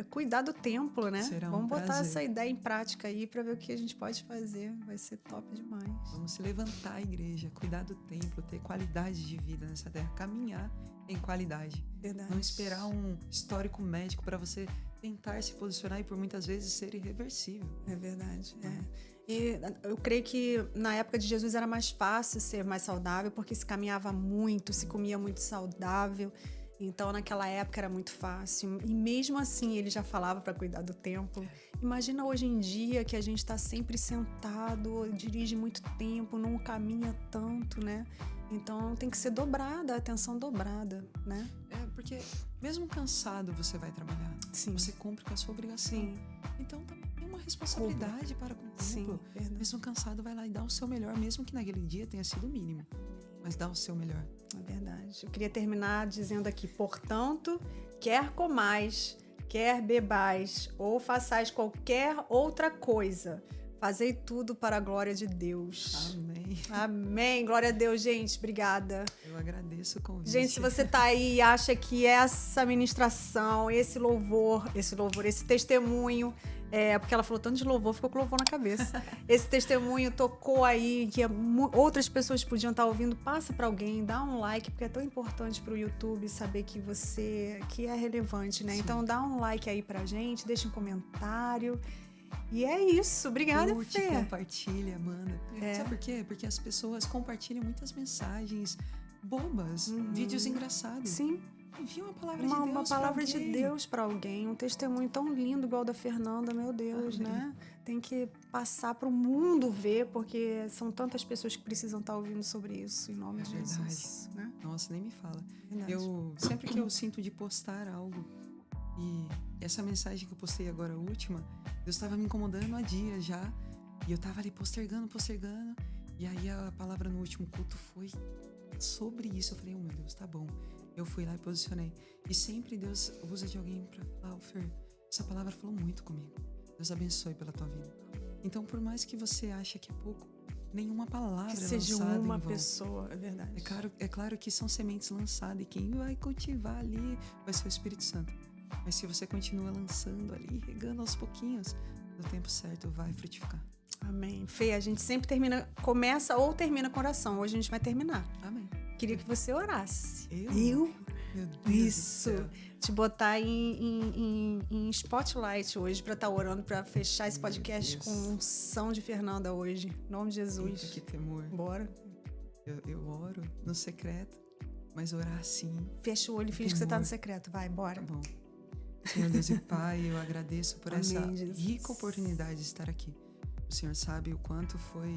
cuidar do templo, né? Vamos botar essa ideia em prática aí pra ver o que a gente pode fazer. Vai ser top demais. Vamos se levantar a igreja, cuidar do templo, ter qualidade de vida nessa terra, caminhar em qualidade. Verdade. Não esperar um histórico médico para você tentar se posicionar e por muitas vezes ser irreversível. É verdade. E eu creio que na época de Jesus era mais fácil ser mais saudável, porque se caminhava muito, se comia muito saudável. Então, naquela época era muito fácil. E mesmo assim, ele já falava para cuidar do templo. Imagina hoje em dia que a gente está sempre sentado, dirige muito tempo, não caminha tanto, né? Então, tem que ser dobrada, a atenção dobrada, né? Porque mesmo cansado você vai trabalhar. Sim. Você cumpre com a sua obrigação. Sim. Então, também tem uma responsabilidade para com o templo. Sim, verdade. Mesmo cansado, vai lá e dá o seu melhor, mesmo que naquele dia tenha sido o mínimo. Mas dá o seu melhor. É verdade. Eu queria terminar dizendo aqui, portanto, quer comais, quer bebais, ou façais qualquer outra coisa, fazei tudo para a glória de Deus. Amém. Amém. Glória a Deus, gente. Obrigada. Eu agradeço o convite. Gente, se você tá aí e acha que essa ministração, esse louvor, esse testemunho, porque ela falou tanto de louvor, ficou com louvor na cabeça. Esse testemunho tocou aí, que outras pessoas podiam estar ouvindo, passa para alguém, dá um like, porque é tão importante pro YouTube saber que que é relevante, né? Sim. Então dá um like aí pra gente, deixa um comentário. E é isso. Obrigada, Curte, compartilha, manda. Sabe por quê? Porque as pessoas compartilham muitas mensagens bobas, vídeos engraçados. Sim. Envia uma palavra de Deus uma palavra de Deus para alguém, um testemunho tão lindo igual o da Fernanda, meu Deus, né? Tem que passar para o mundo ver, porque são tantas pessoas que precisam estar ouvindo sobre isso, em nome de Jesus. Né? Nossa, nem me fala. Sempre que eu sinto de postar algo, e essa mensagem que eu postei agora, a última, Deus estava me incomodando há dias já, e eu estava ali postergando, e aí a palavra no último culto foi sobre isso. Eu falei, oh meu Deus, tá bom. Eu fui lá e posicionei. E sempre Deus usa de alguém pra falar, Fer, essa palavra falou muito comigo. Deus abençoe pela tua vida. Então, por mais que você ache que é pouco, nenhuma palavra Que seja lançada uma em vão. pessoa, é verdade. É claro que são sementes lançadas e quem vai cultivar ali vai ser o Espírito Santo. Mas se você continua lançando ali, regando aos pouquinhos, no tempo certo vai frutificar. Amém. Fê, a gente sempre começa ou termina com oração. Hoje a gente vai terminar. Amém. Queria que você orasse. Eu? Meu Deus Isso. do céu. Te botar em spotlight hoje pra estar orando, pra fechar esse podcast com unção de Fernanda hoje. Em nome de Jesus. Eita, que temor. Bora. Eu oro no secreto, mas orar assim. Fecha o olho e finge que você tá no secreto. Vai, bora. Tá bom. Senhor Deus e Pai, eu agradeço por Amém, essa Jesus. rica oportunidade de estar aqui. O Senhor sabe o quanto foi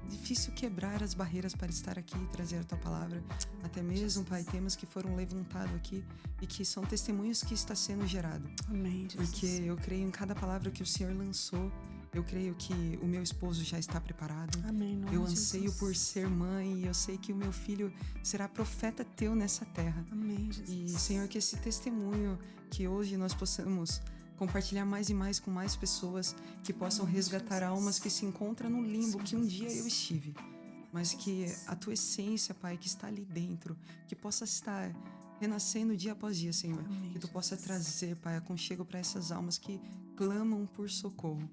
difícil quebrar as barreiras para estar aqui e trazer a Tua palavra. Até mesmo, Pai, temas que foram levantados aqui e que são testemunhos que está sendo gerado. Amém, Jesus. Porque eu creio em cada palavra que o Senhor lançou. Eu creio que o meu esposo já está preparado. Amém, em nome Eu de anseio Jesus. por ser mãe e eu sei que o meu filho será profeta Teu nessa terra. Amém, Jesus. E, Senhor, que esse testemunho que hoje nós possamos compartilhar mais e mais com mais pessoas que possam resgatar almas que se encontram no limbo que um dia eu estive. Mas que a Tua essência, Pai, que está ali dentro, que possa estar renascendo dia após dia, Senhor. Amém, Que Tu possa Jesus. trazer, Pai, aconchego para essas almas que clamam por socorro.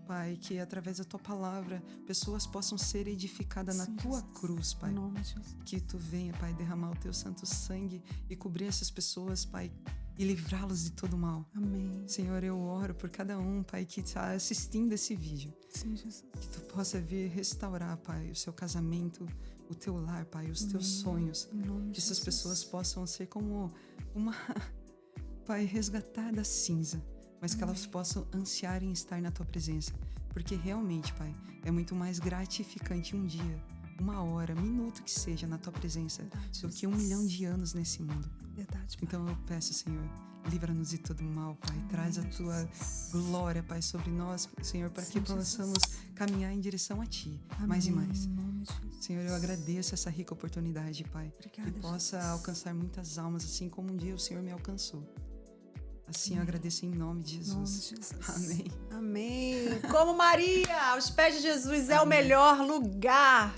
Pai, que através da Tua palavra pessoas possam ser edificadas na Sim, Tua Jesus. cruz, Pai. Em nome de Jesus. Que Tu venha, Pai, derramar o Teu santo sangue e cobrir essas pessoas, Pai, e livrá-los de todo mal. Amém. Senhor, eu oro por cada um, Pai, que está assistindo esse vídeo. Sim, Jesus. Que Tu possa vir restaurar, Pai, o seu casamento, o Teu lar, Pai, os Teus sonhos. Em nome de Que essas Jesus. pessoas possam ser como uma, Pai, resgatar da cinza, mas que elas possam ansiar em estar na Tua presença. Porque realmente, Pai, é muito mais gratificante um dia, uma hora, minuto que seja na Tua presença, Verdade, do que 1 milhão de anos nesse mundo. Verdade, Pai. Então eu peço, Senhor, livra-nos de todo mal, Pai. Traz a Tua glória, Pai, sobre nós, Senhor, para que Sim, Jesus. possamos caminhar em direção a Ti, mais e Amém, mais. Em nome de Jesus. Senhor, eu agradeço essa rica oportunidade, Pai. Obrigada, Que possa Jesus. alcançar muitas almas, assim como um dia o Senhor me alcançou. Assim eu agradeço em nome de Em nome de Jesus. Jesus. Amém. Amém. Como Maria, aos pés de Jesus é o melhor lugar.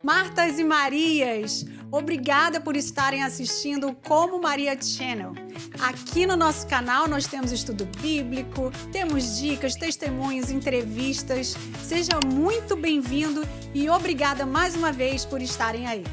Martas e Marias, obrigada por estarem assistindo o Como Maria Channel. Aqui no nosso canal nós temos estudo bíblico, temos dicas, testemunhos, entrevistas. Seja muito bem-vindo e obrigada mais uma vez por estarem aí.